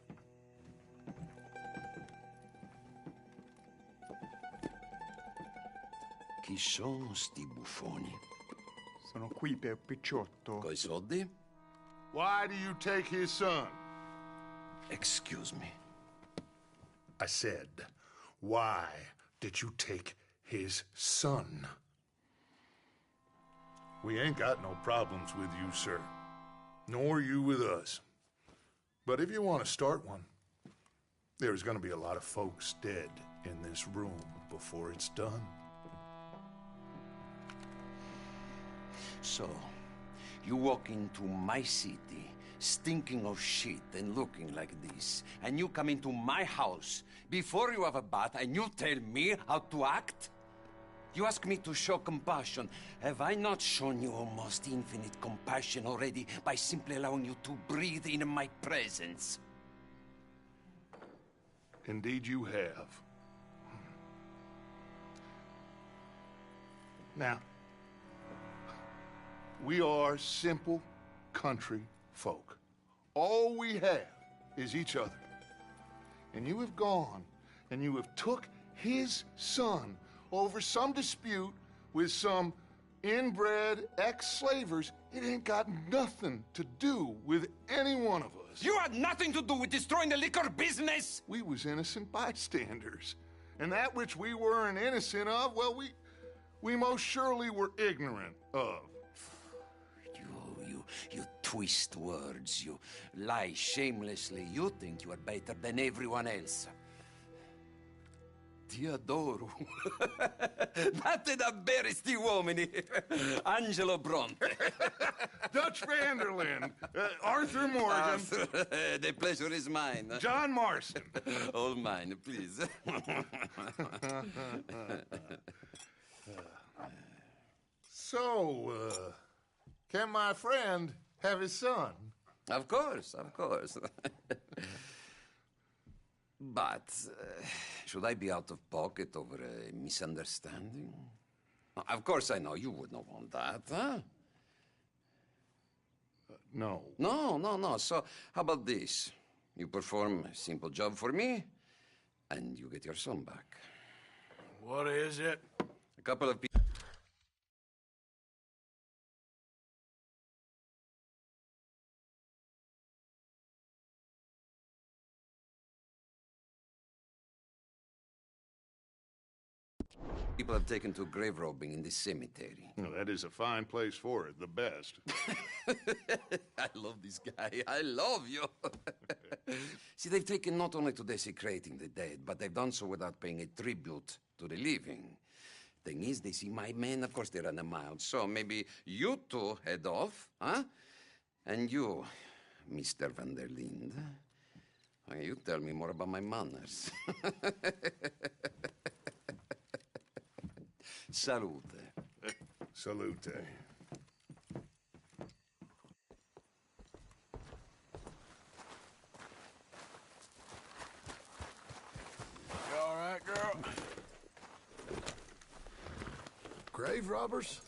Chi sono sti buffoni? Sono qui per Picciotto. Coi soldi? Why do you take his son? Excuse me. I said, why did you take his son? We ain't got no problems with you, sir. Nor you with us. But if you want to start one, there's gonna be a lot of folks dead in this room before it's done. So, you walk into my city, stinking of shit and looking like this, and you come into my house before you have a bath and you tell me how to act? You ask me to show compassion. Have I not shown you almost infinite compassion already by simply allowing you to breathe in my presence? Indeed you have. Now, we are simple country folk. All we have is each other. And you have gone and you have took his son over some dispute with some inbred ex-slavers. It ain't got nothing to do with any one of us. You had nothing to do with destroying the liquor business! We was innocent bystanders. And that which we weren't innocent of, well, we most surely were ignorant of. You twist words, you lie shamelessly. You think you are better than everyone else. Ti adoro. Date davvero sti uomini. Angelo Bronte. Dutch Vanderlyn. Arthur Morgan. Arthur, the pleasure is mine. John Marston. All mine, please. So, can my friend have his son? Of course, of course. But, should I be out of pocket over a misunderstanding? Of course I know you would not want that, huh? No. No. So, how about this? You perform a simple job for me, and you get your son back. What is it? A couple of people... People have taken to grave robbing in this cemetery. Well, that is a fine place for it, the best. I love this guy. I love you. See, they've taken not only to desecrating the dead, but they've done so without paying a tribute to the living. Thing is, they see my men, of course they run a mile. So maybe you two head off, huh? And you, Mr. Van der Linde, you tell me more about my manners. Salute. Salute. You all right, girl? Grave robbers?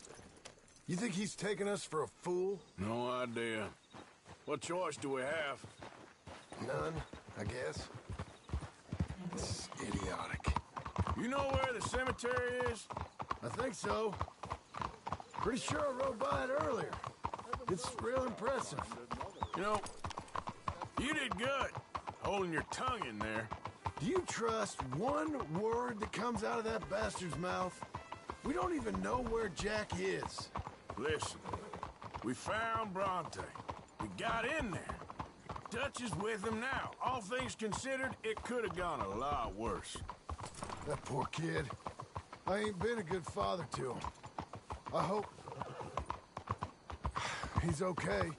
You think he's taking us for a fool? No idea. What choice do we have? None, I guess. This is idiotic. You know where the cemetery is? I think so. Pretty sure I rode by it earlier. It's real impressive. You know, you did good, holding your tongue in there. Do you trust one word that comes out of that bastard's mouth? We don't even know where Jack is. Listen, we found Bronte. We got in there. Dutch is with him now. All things considered, it could have gone a lot worse. That poor kid. I ain't been a good father to him. I hope... he's okay.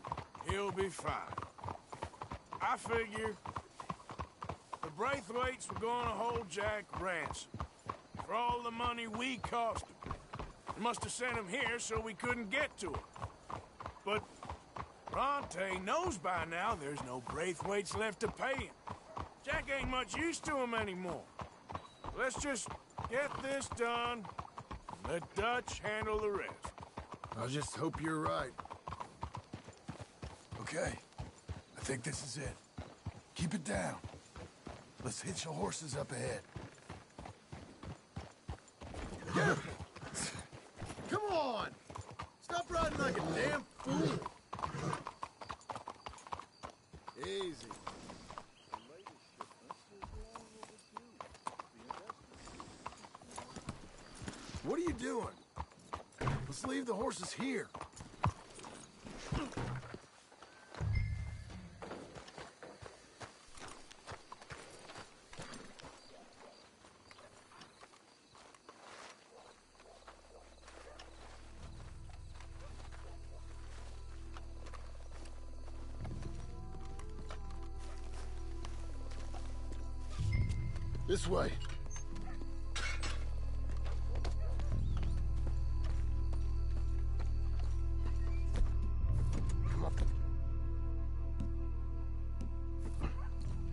He'll be fine. I figure the Braithwaites were gonna hold Jack ransom for all the money we cost him. They must have sent him here so we couldn't get to him. But Bronte knows by now there's no Braithwaites left to pay him. Jack ain't much use to him anymore. Let's just get this done, and let Dutch handle the rest. I just hope you're right. Okay, I think this is it. Keep it down. Let's hitch the horses up ahead. Yeah. Come on! Stop riding like a damn fool! Easy. What are you doing? Let's leave the horses here. This way. Come on.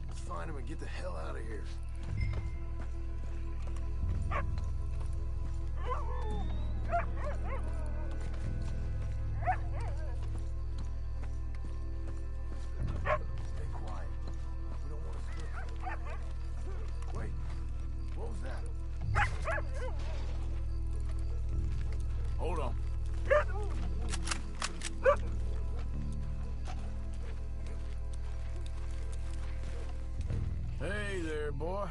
Let's find him and get the hell out of here. Stay quiet. We don't want to split. Wait, what was that? Hold on. Hey there, boy.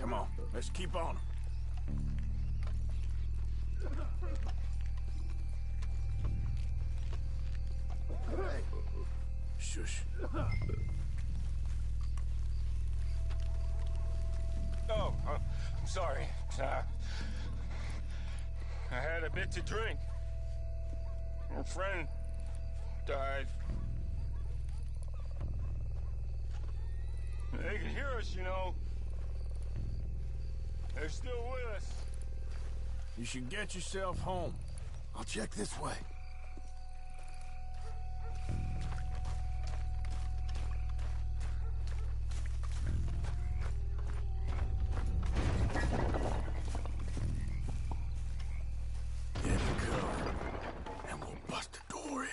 Come on, let's keep on. Hey. Shush. Oh, I'm sorry. I had a bit to drink. A friend died. They can hear us, you know. They're still with us. You should get yourself home. I'll check this way. Get in cover, and we'll bust the door in.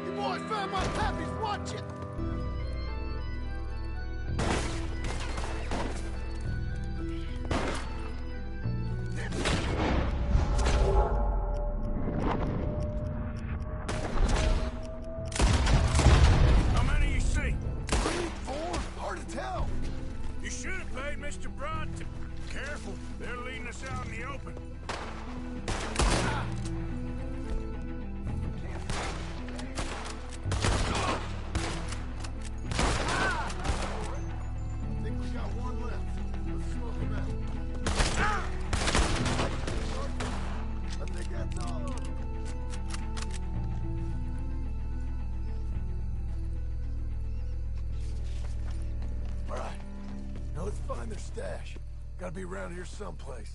You boys found my pappies, watch it! How many you see? 3, 4, hard to tell. You should have paid Mr. Bronte. Careful, they're leading us out in the open. I think we got one left. Let's smoke him out. I think that's all of them. All right. Now let's find their stash. Gotta be around here someplace.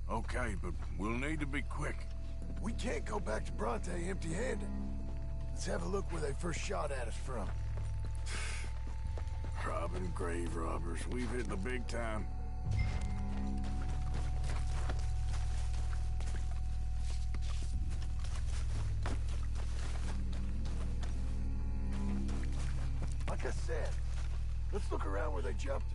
Okay, but we'll need to be quick. We can't go back to Bronte empty-handed. Let's have a look where they first shot at us from. Robbing grave robbers. We've hit the big time. Like I said, let's look around where they jumped us.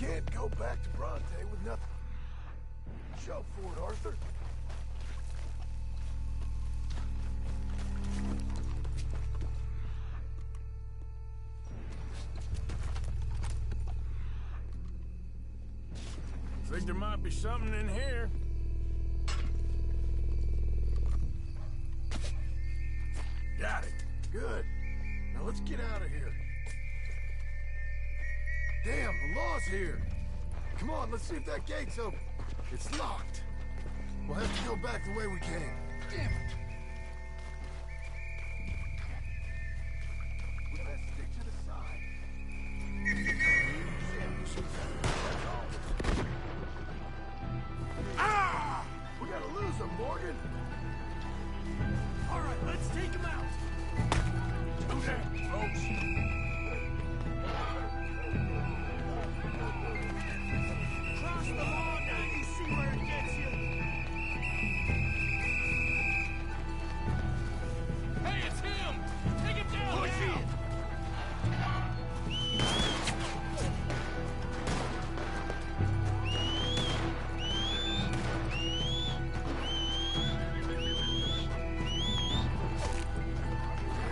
can't go back to Bronte with nothing. Show for it, Arthur. Think there might be something in here. Got it. Good. Now let's get out of here. Damn, the law's here. Come on, let's see if that gate's open. It's locked. We'll have to go back the way we came. Damn it. We best stick to the side. Ah! We gotta lose him, Morgan. All right, let's take him out. Do that, folks. Cross the lawn, now you see where it gets you. Hey, it's him! Take him down now!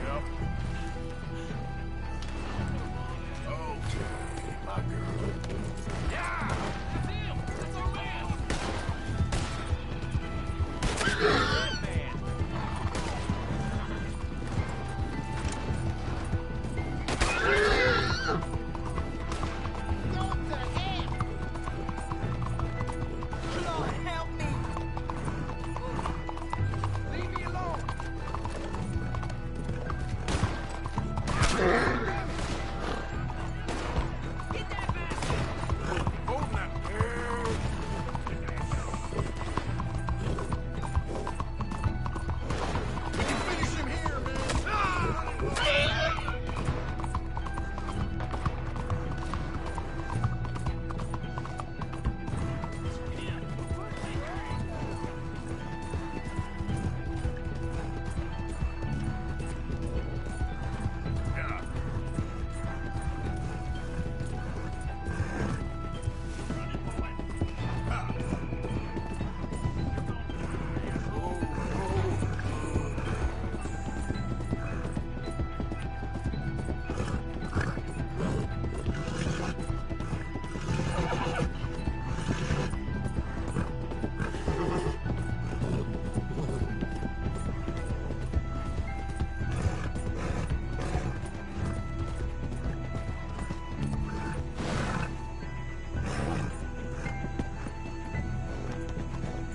Yep. Okay, my girl. Yeah! That's him! That's our man! What the hell? Lord, help me! Leave me alone! Get that bastard! Hold that. We can finish him here, man.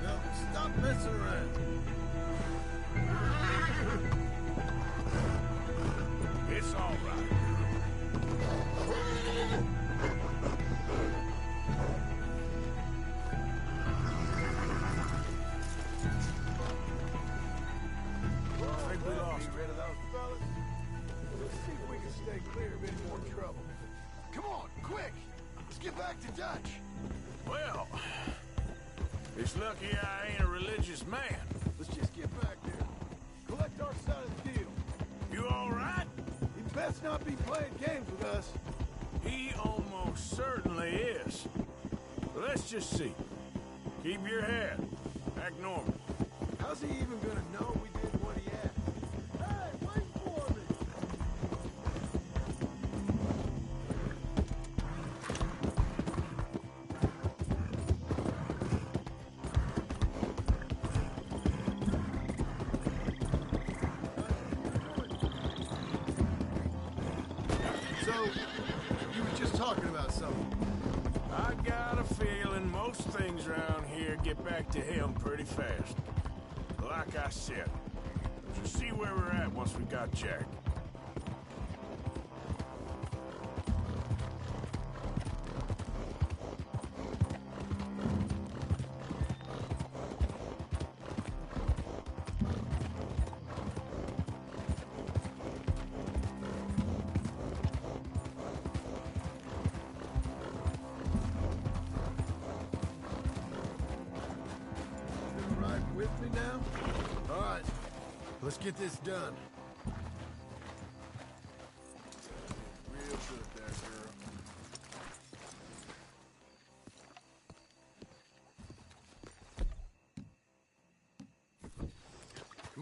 Now, stop messing around. It's all right. I think we lost Be rid of those fellas. Let's see if we can stay clear of any more trouble. Come on, quick! Let's get back to Dutch. Well, it's lucky I ain't a religious man. Let's just get back there. Collect our side of the deal. You all right? He best not be playing games with us. He almost certainly is. But let's just see. Keep your head. Act normal. How's he even gonna know we did what he asked? Hey, wait for me! So, you were just talking about something. I got a feeling most things around here get back to him pretty fast. Like I said, just see where we're at once we got Jack. You right with me now? All right, let's get this done. Real good there, girl.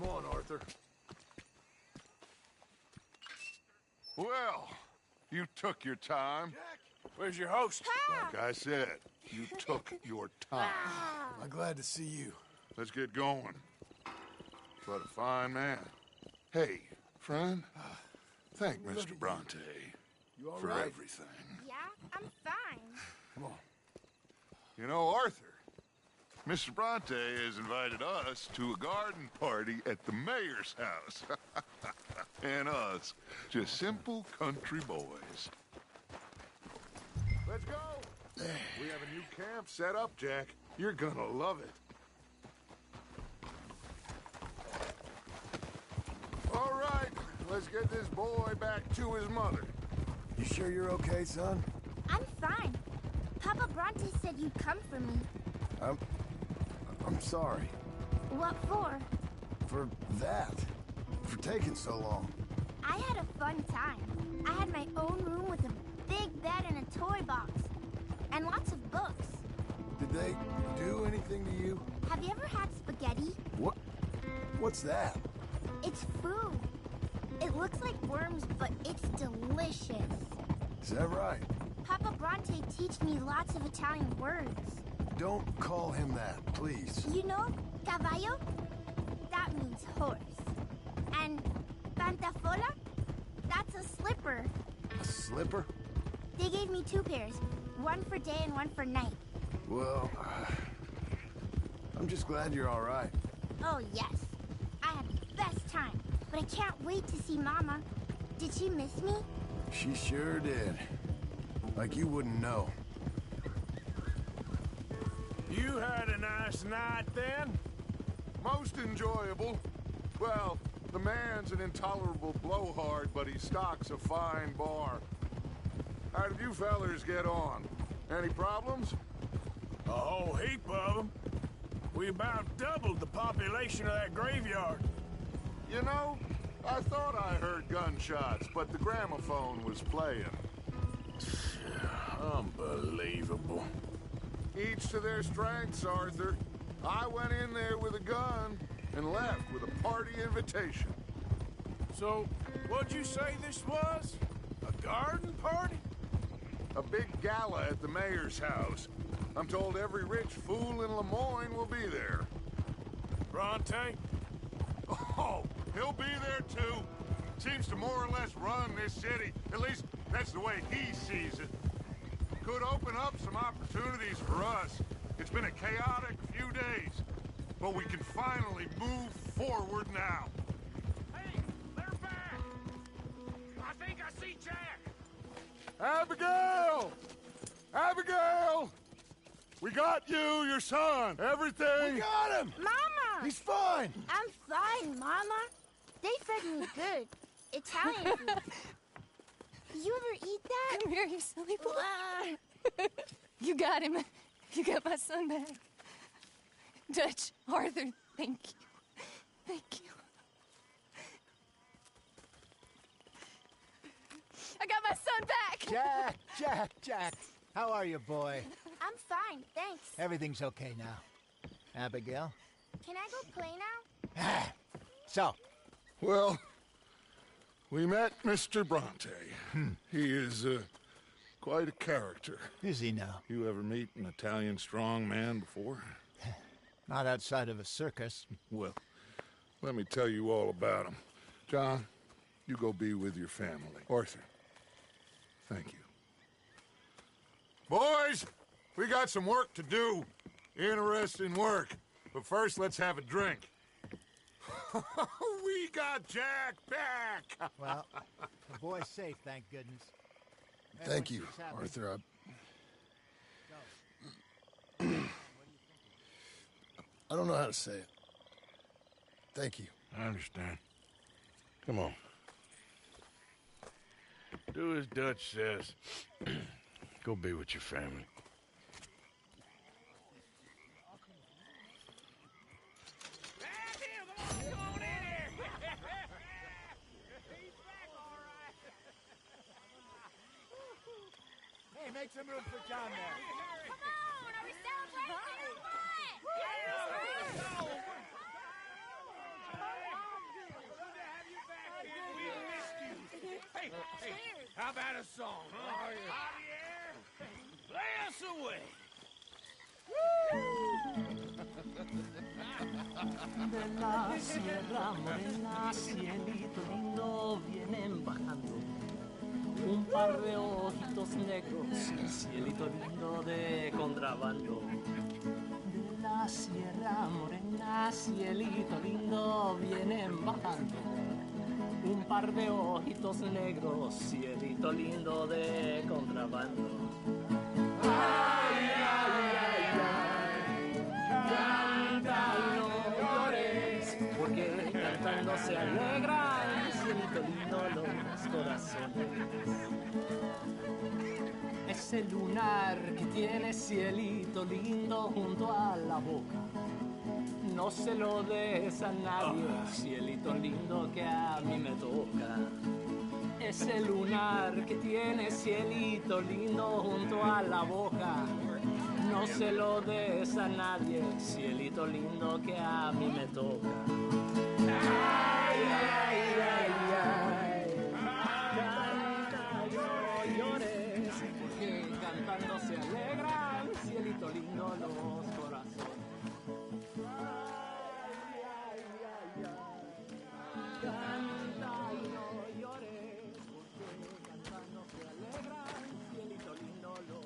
Come on, Arthur. Well, you took your time. Where's your host? Like I said, you took your time. I'm glad to see you. Let's get going. What a fine man. Hey, friend, thank Mr. Bronte You all for right? everything. Yeah, I'm fine. Come on. You know, Arthur, Mr. Bronte has invited us to a garden party at the mayor's house. And us, just simple country boys. Let's go! We have a new camp set up, Jack. You're gonna love it. All right, let's get this boy back to his mother. You sure you're okay, son? I'm fine. Papa Bronte said you'd come for me. I'm sorry. What for? For that. For taking so long. I had a fun time. I had my own room with a big bed and a toy box. And lots of books. Did they do anything to you? Have you ever had spaghetti? What? What's that? It's food. It looks like worms, but it's delicious. Is that right? Papa Bronte teach me lots of Italian words. Don't call him that, please. You know, caballo? That means horse. And pantafola? That's a slipper. A slipper? They gave me 2 pairs. One for day and one for night. Well, I'm just glad you're all right. Oh, yes. I had the best time. But I can't wait to see Mama. Did she miss me? She sure did. Like you wouldn't know. You had a nice night then? Most enjoyable. Well, the man's an intolerable blowhard, but he stocks a fine bar. How did you fellers get on? Any problems? A whole heap of them. We about doubled the population of that graveyard. You know, I thought I heard gunshots, but the gramophone was playing. Unbelievable. Each to their strengths, Arthur. I went in there with a gun and left with a party invitation. So, what'd you say this was? A garden party? A big gala at the mayor's house. I'm told every rich fool in Lemoyne will be there. Bronte? Oh, he'll be there too. Seems to more or less run this city. At least, that's the way he sees it. Could open up some opportunities for us. It's been a chaotic few days, but we can finally move forward now. Hey, they're back! I think I see Jack! Abigail! Abigail! We got you, your son, everything! We got him! Mama! He's fine! I'm fine, Mama. They fed me good. Italian food. Did you ever eat that? Come here, you silly boy. You got him. You got my son back. Dutch, Arthur, thank you. Thank you. I got my son back! Jack. How are you, boy? I'm fine, thanks. Everything's okay now. Abigail? Can I go play now? So, Well, we met Mr. Bronte. He is quite a character. is he now? You ever meet an Italian strong man before? Not outside of a circus. Well, let me tell you all about him. John, you go be with your family. Arthur, thank you. Boys, we got some work to do. Interesting work. But first, let's have a drink. We got Jack back! Well, the boy's safe, thank goodness. Thank you, Everyone seems happy. Arthur. I don't know how to say it. Thank you. I understand. Come on. Do as Dutch says. Go be with your family. Hey, make some room for John there. Come on, are we celebrating or what? Hey, how about a song? Javier, play us away. De la Sierra Morena, cielito lindo, vienen bajando un par de ojitos negros, cielito lindo de contrabando. De la Sierra Morena, cielito lindo, vienen bajando un par de ojitos negros, cielito lindo de contrabando. Ay, ay, ay, ay, canta y no llores, porque cantando se alegran, cielito lindo, los corazones. Ese lunar que tiene cielito lindo junto a la boca, no se lo des a nadie, cielito lindo que a mí me toca. Ese lunar que tiene cielito lindo junto a la boca, no se lo des a nadie, cielito lindo que a mí me toca. Ay, ay, ay, ay, canta y no llores, porque cantando se alegran, cielito lindo, los corazones. Canta y no llores, porque cantando se alegran, cielito lindo, los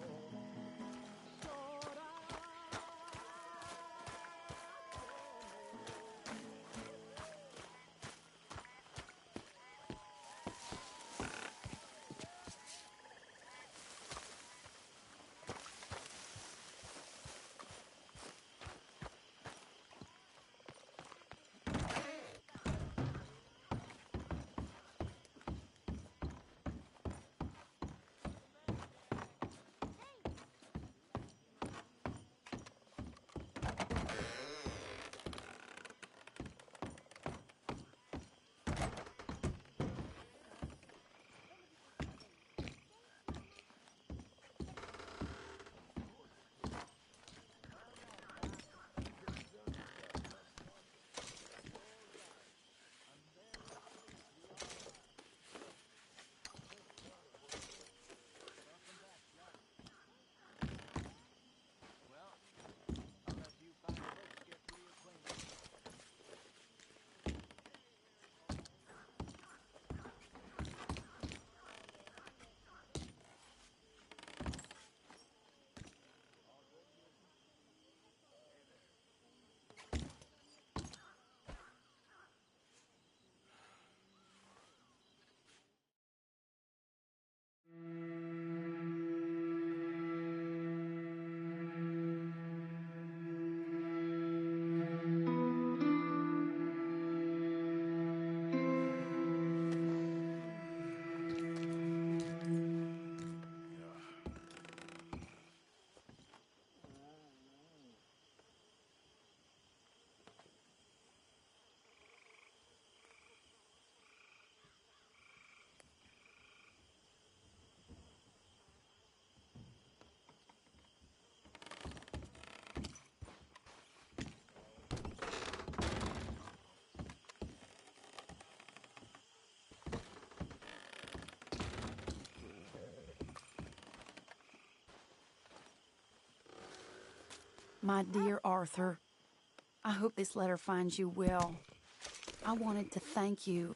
My dear Arthur, I hope this letter finds you well. I wanted to thank you.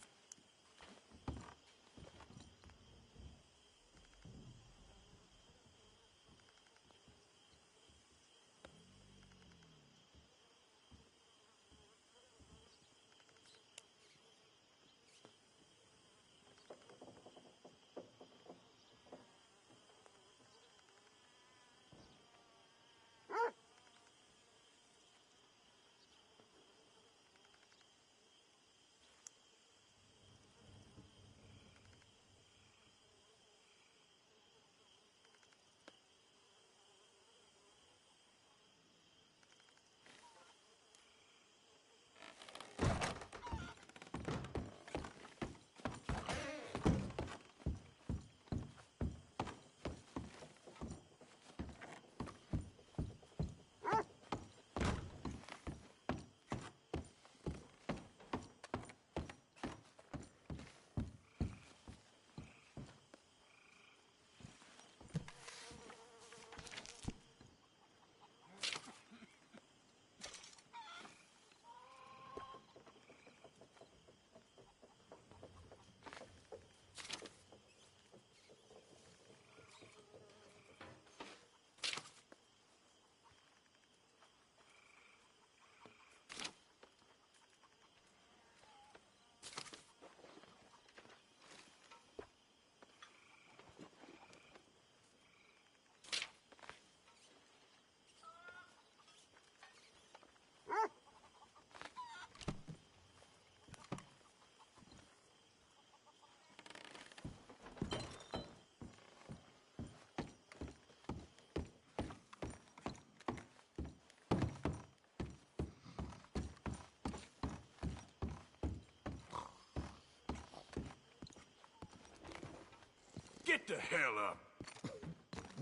Get the hell up.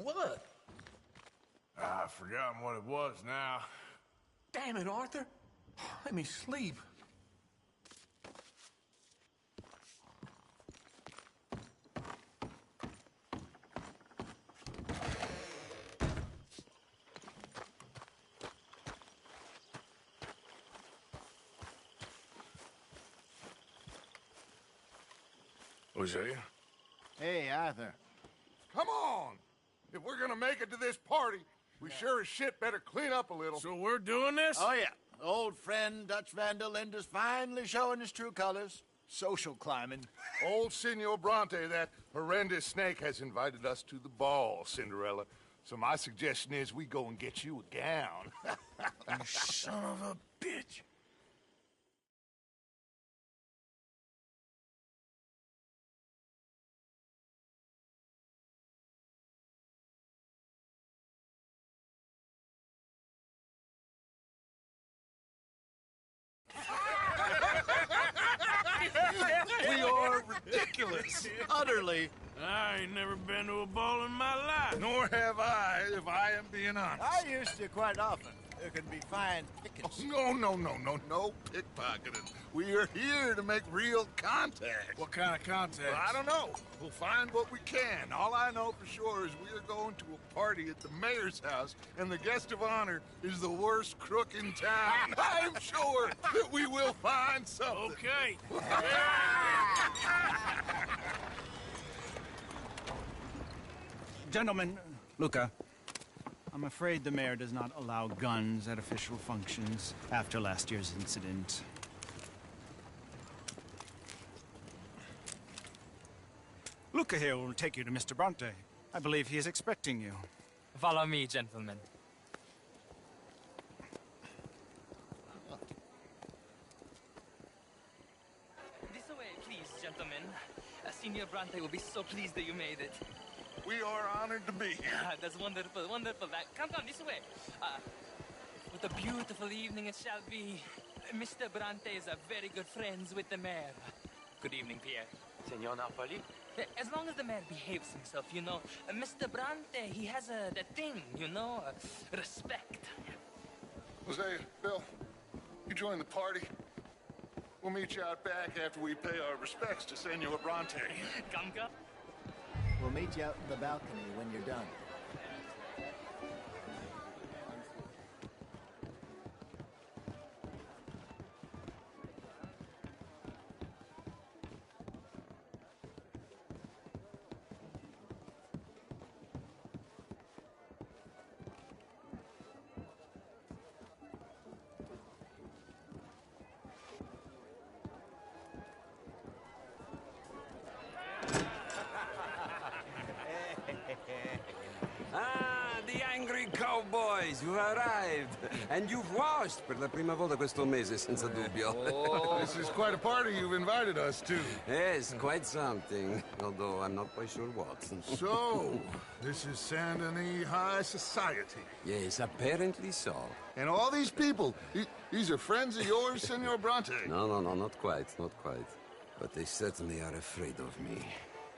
What? I've forgotten what it was now. Damn it, Arthur. Let me sleep. Hosea? Hey, Arthur. Come on! If we're gonna make it to this party, we sure as shit better clean up a little. So we're doing this? Oh, yeah. Old friend Dutch Van der Linde's finally showing his true colors. Social climbing. Old Senor Bronte, that horrendous snake, has invited us to the ball, Cinderella. So my suggestion is we go and get you a gown. You son of a bitch. We are ridiculous. Utterly. I ain't never been to a ball in my life. Nor have I, if I am being honest. I used to quite often. There can be fine pickings. Oh, no pickpocketing. We are here to make real contact. What kind of contact? Well, I don't know. We'll find what we can. All I know for sure is we are going to a party at the mayor's house, and the guest of honor is the worst crook in town. I'm sure that we will find something. Okay. Gentlemen, Luca, I'm afraid the mayor does not allow guns at official functions after last year's incident. Luca here will take you to Mr. Bronte. I believe he is expecting you. Follow me, gentlemen. This way, please, gentlemen. Senor Bronte will be so pleased that you made it. We are honored to be here. That's wonderful, wonderful. Come this way. What a beautiful evening it shall be. Mr. Bronte is a very good friends with the mayor. Good evening, Pierre. Senor Napoli? As long as the mayor behaves himself, you know. Mr. Bronte, he has that thing, you know, respect. Hosea, Bill, you join the party. We'll meet you out back after we pay our respects to Senor Bronte. Come. We'll meet you out in the balcony when you're done. The angry cowboys, you arrived. And you've washed per la prima volta questo mese, senza dubbio. Oh, this is quite a party you've invited us to. Yes, quite something. Although I'm not quite sure what. So, this is Saint Denis High Society. Yes, apparently so. And all these people, these are friends of yours, Senor Bronte? No, not quite, not quite. But they certainly are afraid of me.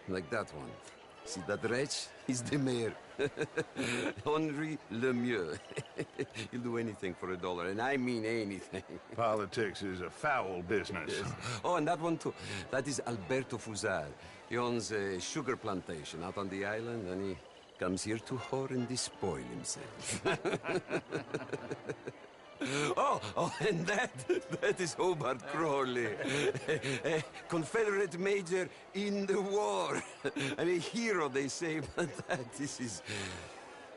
Like that one. See that wretch? He's the mayor. Henri Lemieux. He'll do anything for $1, and I mean anything. Politics is a foul business. Yes. Oh, and that one too. That is Alberto Fusar. He owns a sugar plantation out on the island, and he comes here to whore and despoil himself. Oh, and that is Hobart Crawley, a Confederate major in the war. I mean, a hero, they say, but that is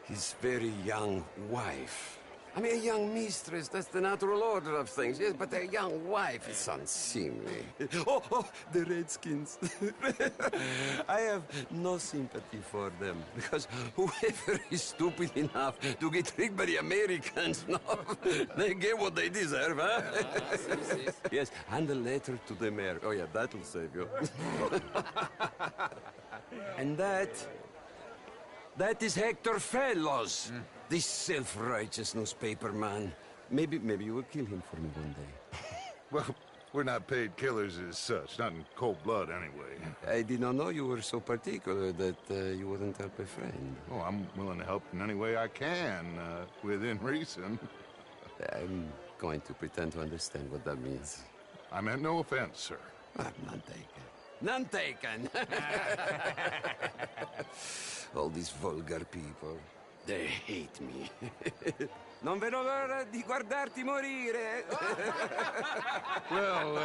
his very young wife. I mean, a young mistress, that's the natural order of things, yes, but a young wife is unseemly. Oh, the Redskins. I have no sympathy for them, because whoever is stupid enough to get tricked by the Americans, no, they get what they deserve, huh? Yes, and a letter to the mayor. Oh, yeah, that'll save you. And that is Hector Fellows. This self-righteous newspaper man. Maybe you will kill him for me one day. Well, We're not paid killers as such, not in cold blood anyway. I did not know you were so particular that you wouldn't help a friend. Oh, I'm willing to help in any way I can, within reason. I'm going to pretend to understand what that means. I meant no offense, sir. None taken. None taken! All these vulgar people, they hate me. Non vedo l'ora di guardarti morire. Well,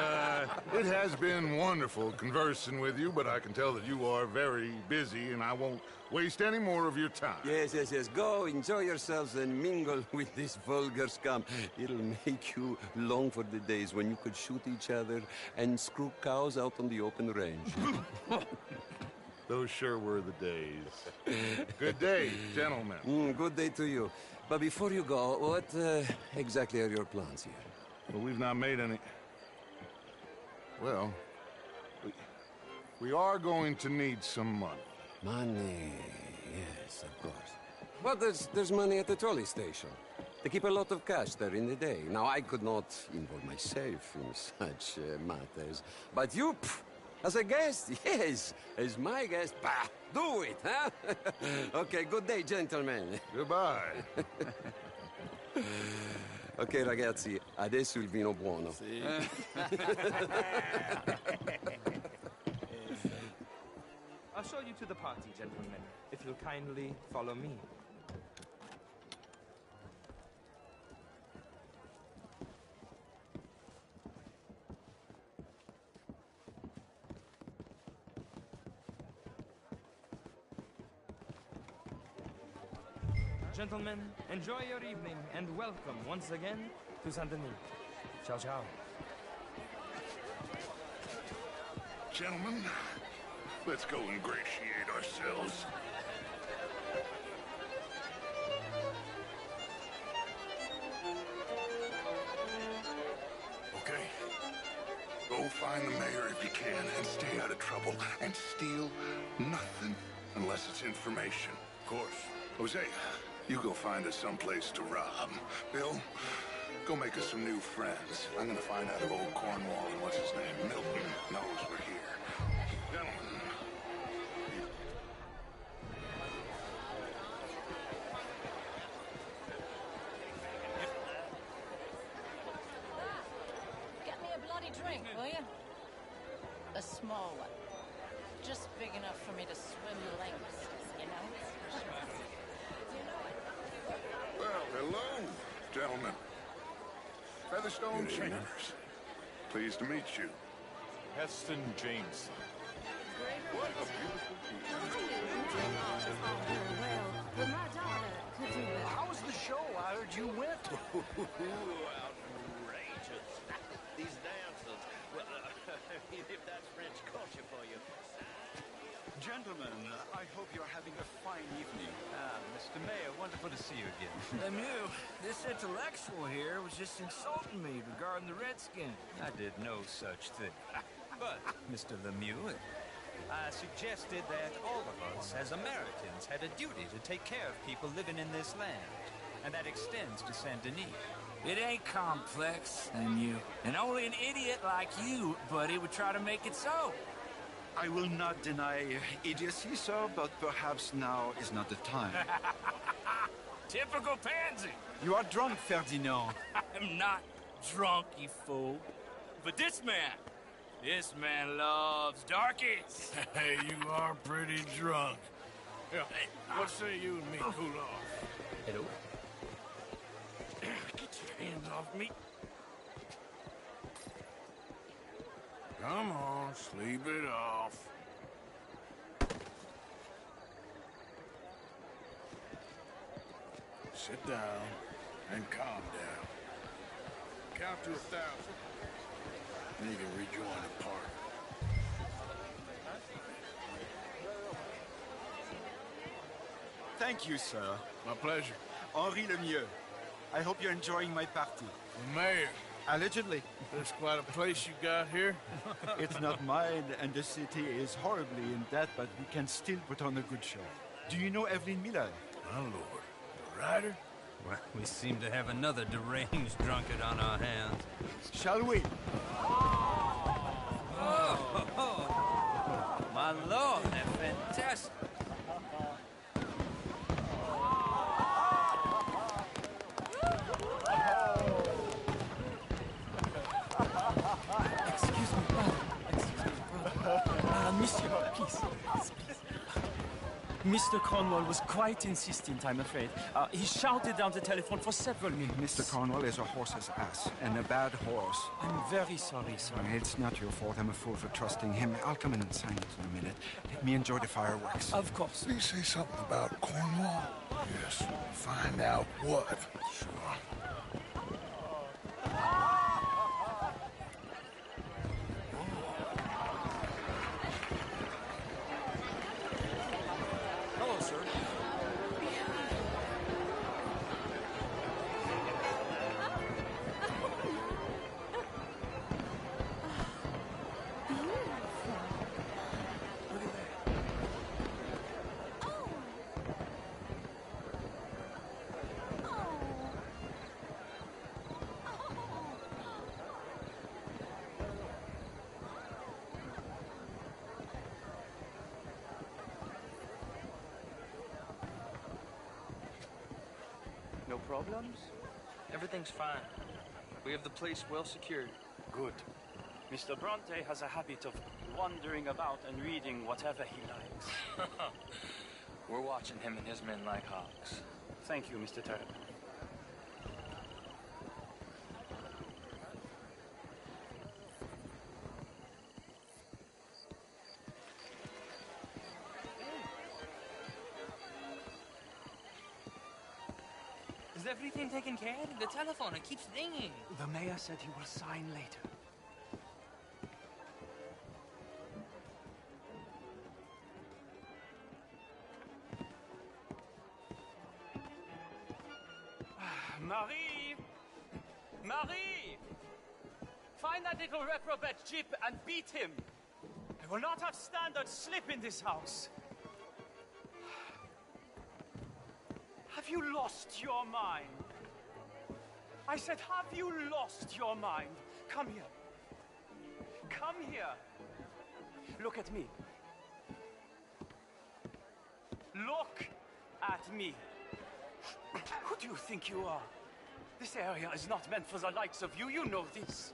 it has been wonderful conversing with you, but I can tell that you are very busy, and I won't waste any more of your time. Yes. Go, enjoy yourselves, and mingle with this vulgar scum. It'll make you long for the days when you could shoot each other and screw cows out on the open range. Those sure were the days. Good day, gentlemen. Good day to you. But before you go, what exactly are your plans here? Well, we've not made any... Well, we are going to need some money. Money, yes, of course. But there's money at the trolley station. They keep a lot of cash there in the day. Now, I could not involve myself in such matters. But you, as a guest, yes, as my guest, bah, do it, huh? Okay, good day, gentlemen. Goodbye. Ok, ragazzi, adesso il vino buono. Sì. I'll show you to the party, gentlemen, if you'll kindly follow me. Gentlemen, enjoy your evening and welcome once again to Saint Denis. Ciao, ciao. Gentlemen, let's go ingratiate ourselves. Okay. Go find the mayor if you can and stay out of trouble. And steal nothing unless it's information. Of course. Hosea, you go find us someplace to rob. Bill, go make us some new friends. I'm gonna find out if old Cornwall and what's his name, Milton, knows we're here. Gentlemen. Get me a bloody drink, will you? A small one. Just big enough for me to swim lengths, you know? Well, hello, gentlemen. Featherstone Chambers. Pleased to meet you. Heston James. What a beautiful Well, my daughter could do better. How was the show? I heard you went. Outrageous. These dancers. Well, if that's French culture for you. Gentlemen, I hope you're having a fine evening. Mr. Mayor, wonderful to see you again. Lemieux, this intellectual here was just insulting me regarding the Redskins. I did no such thing. But, Mr. Lemieux, I suggested that all of us, as Americans, had a duty to take care of people living in this land. And that extends to Saint Denis. It ain't complex, Lemieux. And only an idiot like you, buddy, would try to make it so. I will not deny idiocy, sir, but perhaps now is not the time. Typical pansy. You are drunk, Ferdinand. I'm not drunk, you fool. But this man loves darkies. Hey, you are pretty drunk. Yeah, what say you and me cool off? Hello? Get your hands off me. Come on, sleep it off. Sit down and calm down. Count to 1,000. Then you can rejoin the party. Thank you, sir. My pleasure. Henri Lemieux. I hope you're enjoying my party. The mayor. Allegedly. There's quite a place you got here. It's not mine, and the city is horribly in debt, but we can still put on a good show. Do you know Evelyn Miller? My lord. The writer? Well, we seem to have another deranged drunkard on our hands. Shall we? I love that fantastic. Excuse me, brother. Monsieur, please. Mr. Cornwall was quite insistent, I'm afraid. He shouted down the telephone for several minutes. Mr. Cornwall is a horse's ass, and a bad horse. I'm very sorry, sir. It's not your fault. I'm a fool for trusting him. I'll come in and sign it in a minute. Let me enjoy the fireworks. Of course. Did he say something about Cornwall? Yes. Find out what. Sure. Hello, sir. No problems? Everything's fine. We have the place well secured. Good. Mr. Bronte has a habit of wandering about and reading whatever he likes. We're watching him and his men like hawks. Thank you, Mr. Turner. Is everything taken care of? The telephone, it keeps ringing. The mayor said he will sign later. Marie! Marie! Find that little reprobate Jip and beat him! I will not have standard slip in this house! Have you lost your mind? I said, have you lost your mind? Come here. Come here. Look at me. Look at me. Who do you think you are? This area is not meant for the likes of you. You know this.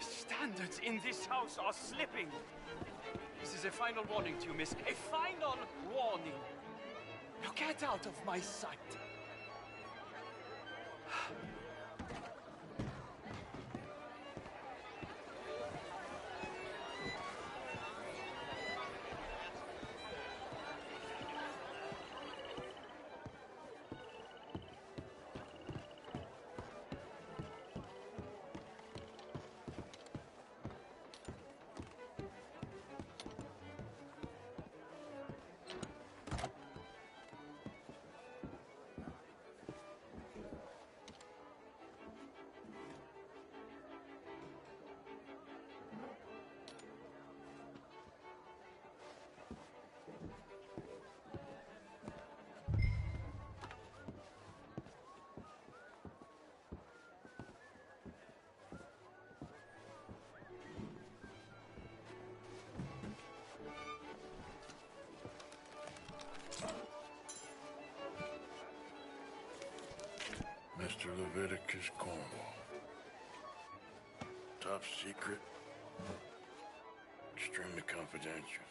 Standards in this house are slipping. This is a final warning to you, miss. A final warning. Now get out of my sight. Mr. Leviticus Cornwall. Top secret. Extremely confidential.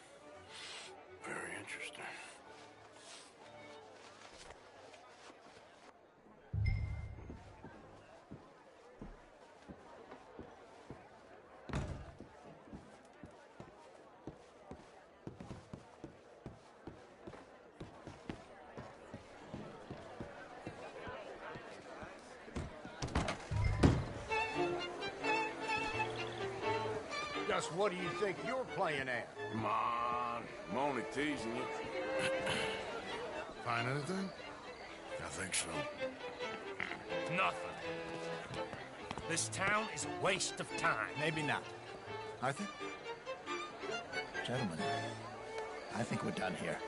Very interesting. Just what do you think you're playing at? Come on. I'm only teasing you. Find anything? I think so. Nothing. This town is a waste of time. Maybe not. Arthur? Gentlemen, I think we're done here.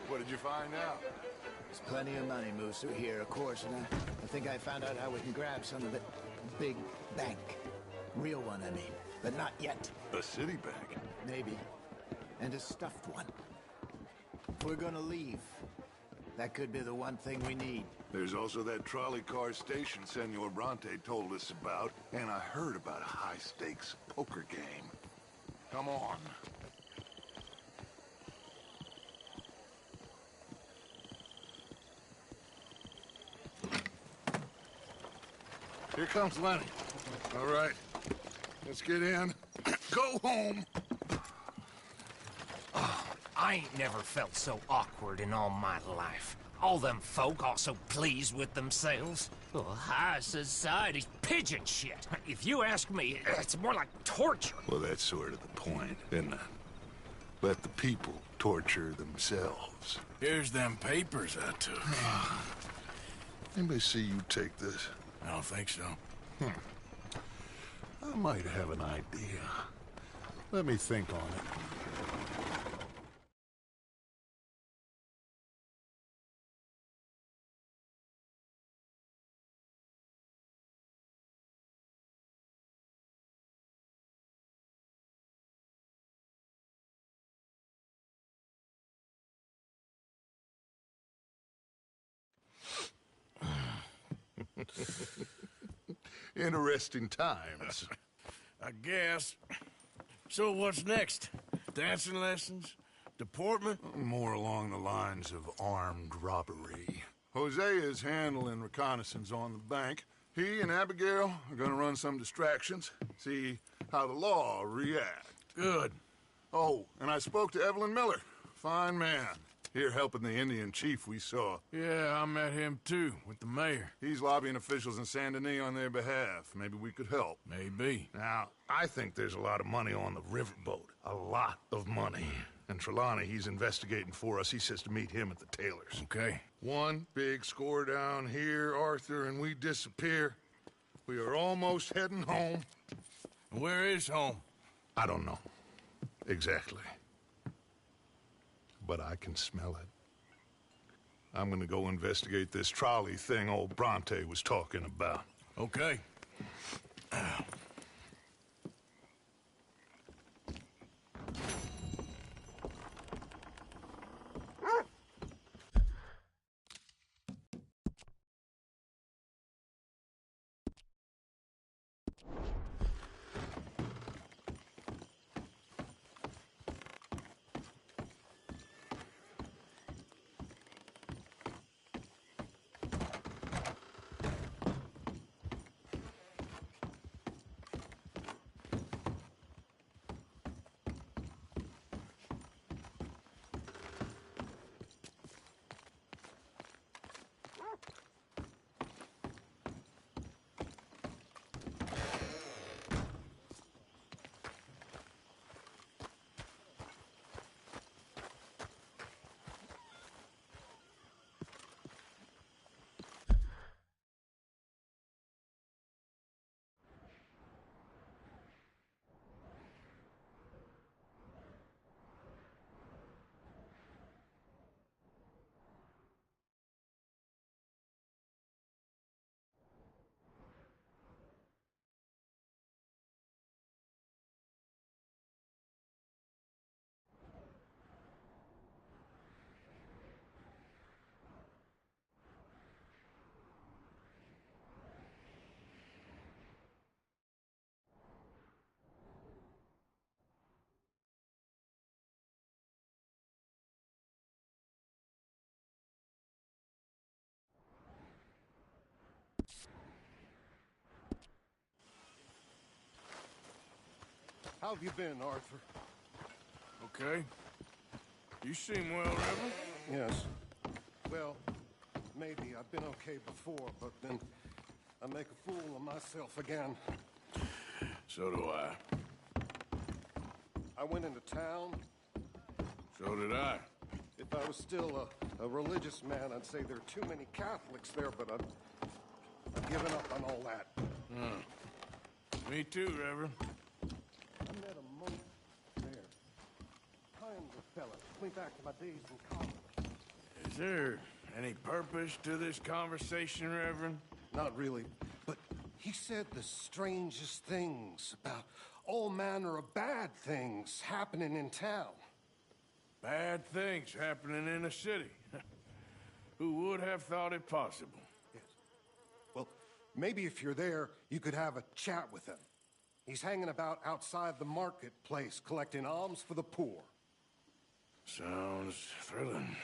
What did you find out? There's plenty of money moves through here, of course, and I think I found out how we can grab some of it. Big bank. Real one, I mean. but not yet. A city bank? Maybe. And a stuffed one. If we're gonna leave, that could be the one thing we need. There's also that trolley car station Senor Bronte told us about, and I heard about a high-stakes poker game. Come on. Here comes Lenny. All right, let's get in. Go home. Oh, I ain't never felt so awkward in all my life. All them folk all so pleased with themselves. Oh, high society's pigeon shit. If you ask me, it's more like torture. Well, that's sort of the point, isn't it? Let the people torture themselves. Here's them papers I took. Anybody see you take this? I don't think so. I might have an idea. Let me think on it. Interesting times. I guess. So what's next? Dancing lessons? Deportment? More along the lines of armed robbery. Hosea is handling reconnaissance on the bank. He and Abigail are gonna run some distractions, see how the law reacts. Good. Oh, and I spoke to Evelyn Miller. Fine man. Here helping the Indian chief we saw. Yeah, I met him too, with the mayor. He's lobbying officials in Saint Denis on their behalf. Maybe we could help. Maybe. Now, I think there's a lot of money on the riverboat. A lot of money. And Trelawney, he's investigating for us. He says to meet him at the Taylor's. Okay. One big score down here, Arthur, and we disappear. We are almost heading home. Where is home? I don't know. Exactly. But I can smell it. I'm gonna go investigate this trolley thing old Bronte was talking about. Okay. How have you been, Arthur? Okay. You seem well, Reverend. Yes. Well, maybe I've been okay before, but then I make a fool of myself again. So do I. I went into town. So did I. If I was still a religious man, I'd say there are too many Catholics there, but I've given up on all that. Me too, Reverend. I met a monk there. Kindly fella. Took me back to my days in college. Is there any purpose to this conversation, Reverend? Not really, but he said the strangest things about all manner of bad things happening in town. Bad things happening in a city. Who would have thought it possible? Yes. Well, maybe if you're there, you could have a chat with him. He's hanging about outside the marketplace collecting alms for the poor. Sounds thrilling.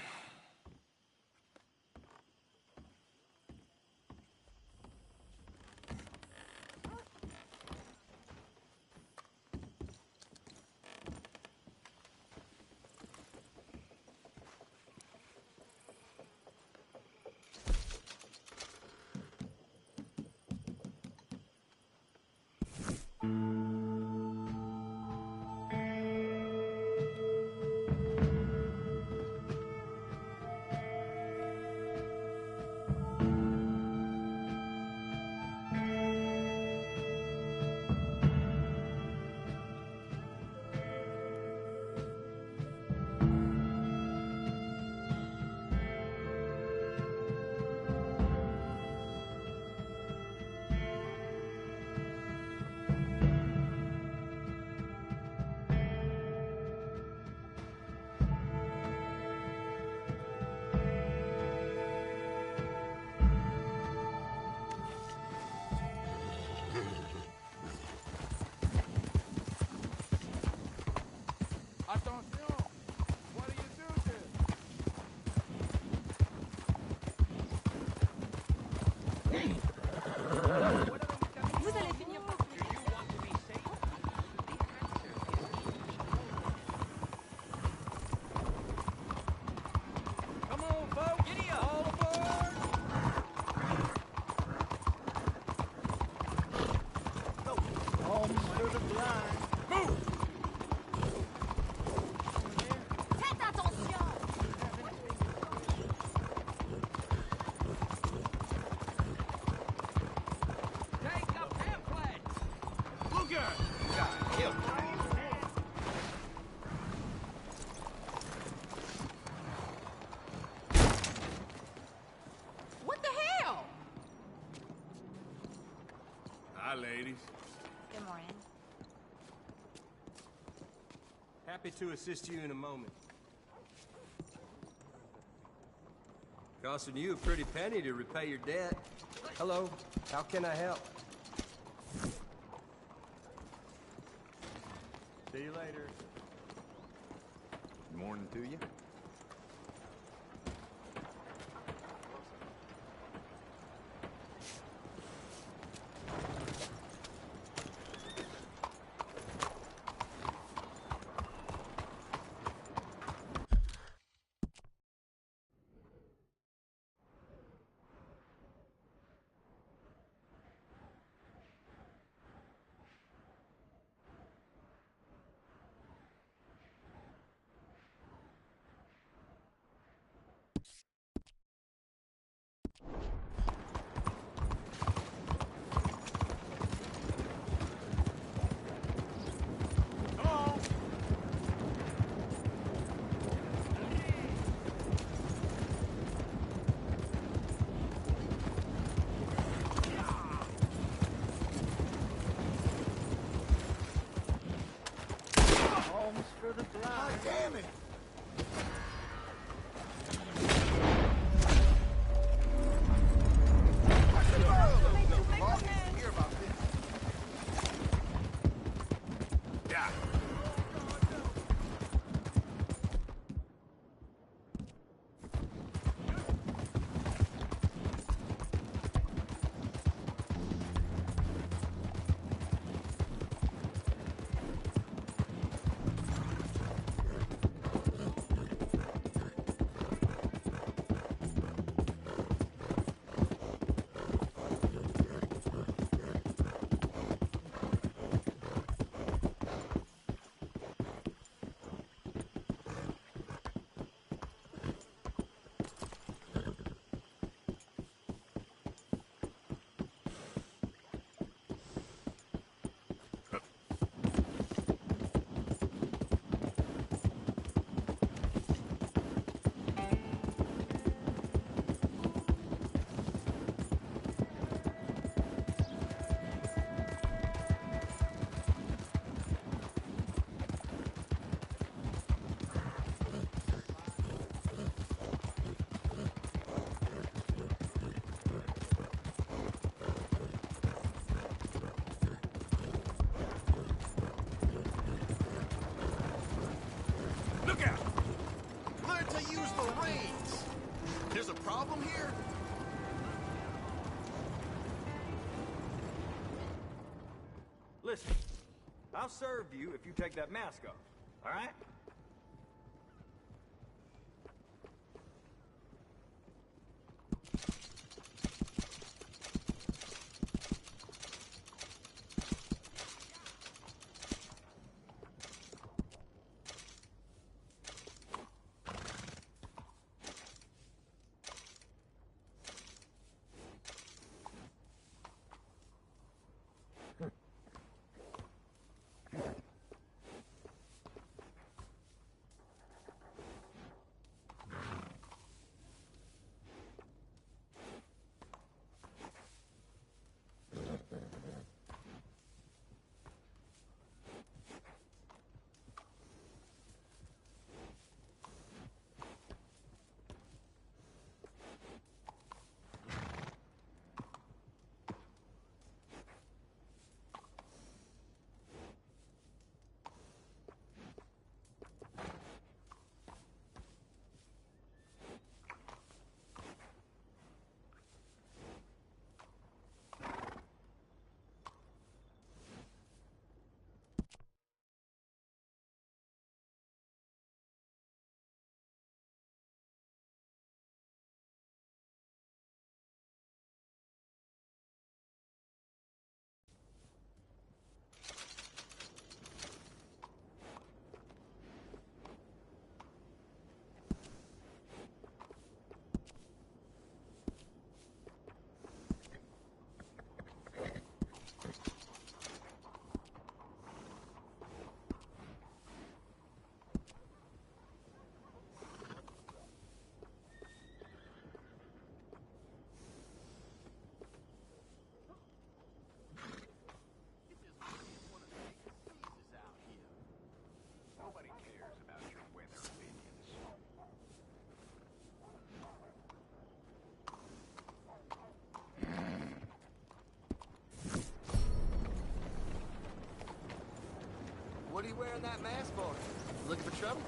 What the hell? Hi, ladies. Good morning. Happy to assist you in a moment. Costing you a pretty penny to repay your debt. Hello, how can I help? See you later. Good morning to you. Look out! Learn to use the reins! There's a problem here? Listen, I'll serve you if you take that mask off, all right? What are you wearing that mask for? Looking for trouble?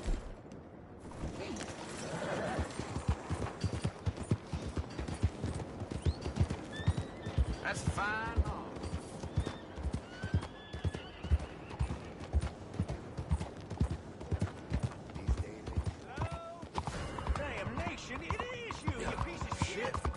That's fine. Damn nation, it is you, you piece of shit!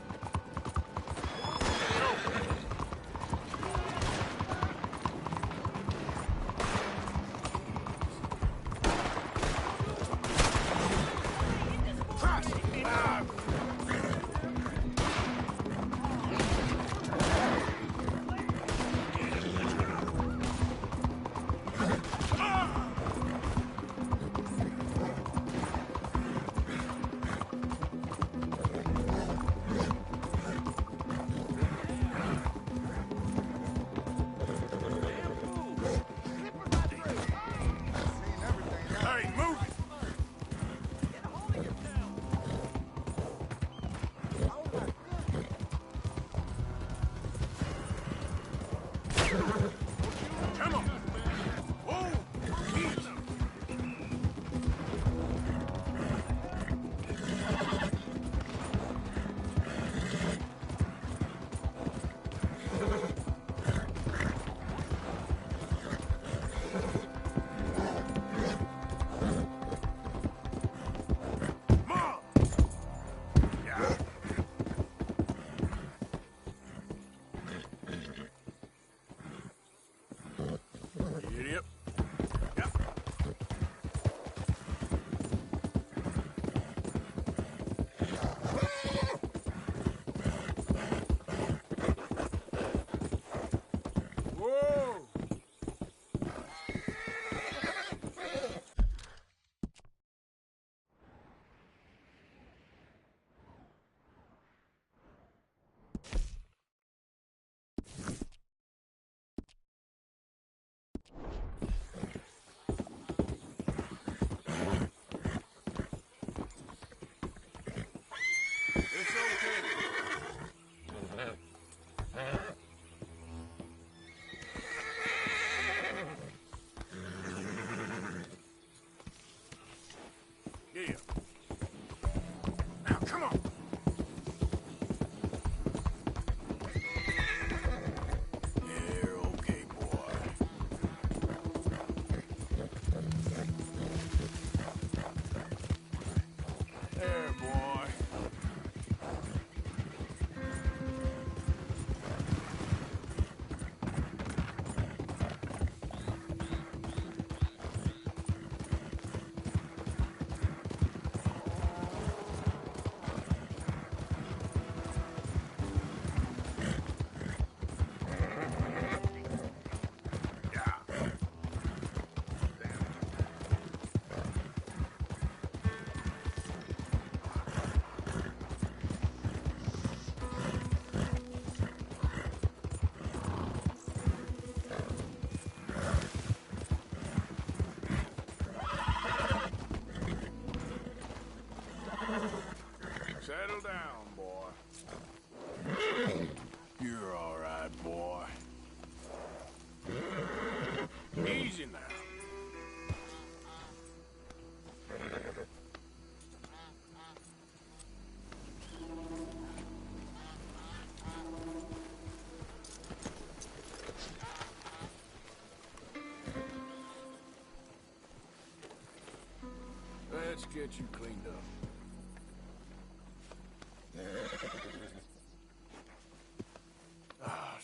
Let's get you cleaned up.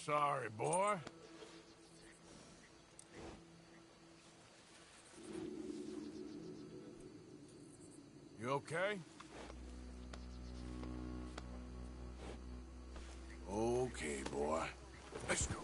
Sorry, boy. You okay? Okay, boy. Let's go.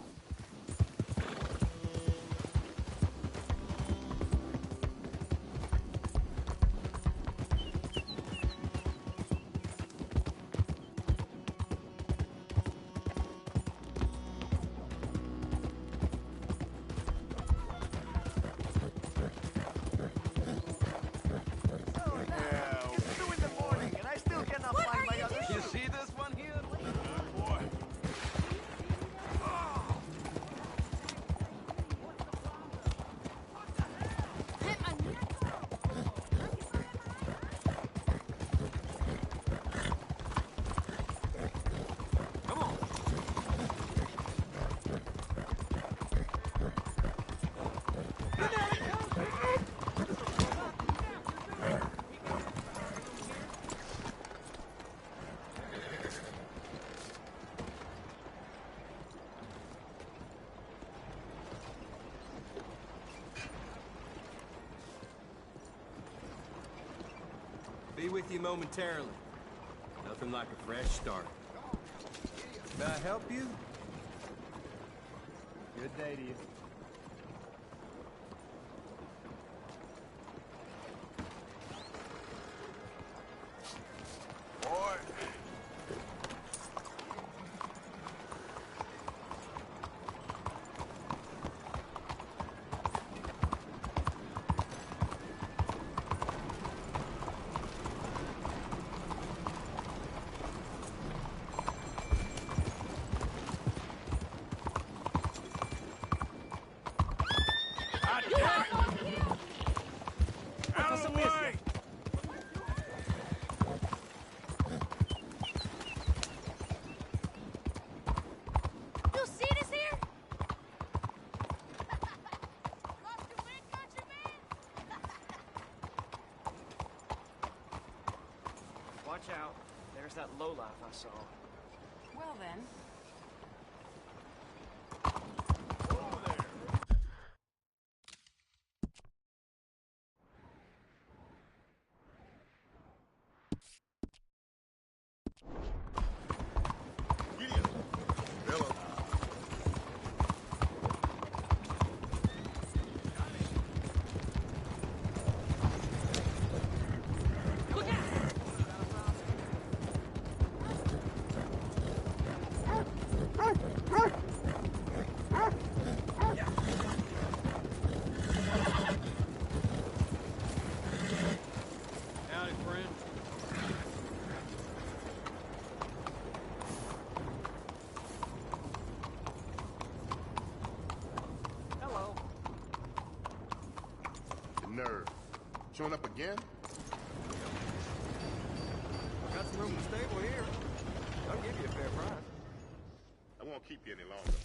You see this one here? Boy. Come on. Be with you momentarily. Nothing like a fresh start. May I help you? Good day to you. Boy. Out of the way! You see this here? Watch out. There's that lowlife I saw. Well then. Howdy, friend. Hello. The nerve. Showing up again? Got some room in the stable here. I'll give you a fair price. I won't keep you any longer.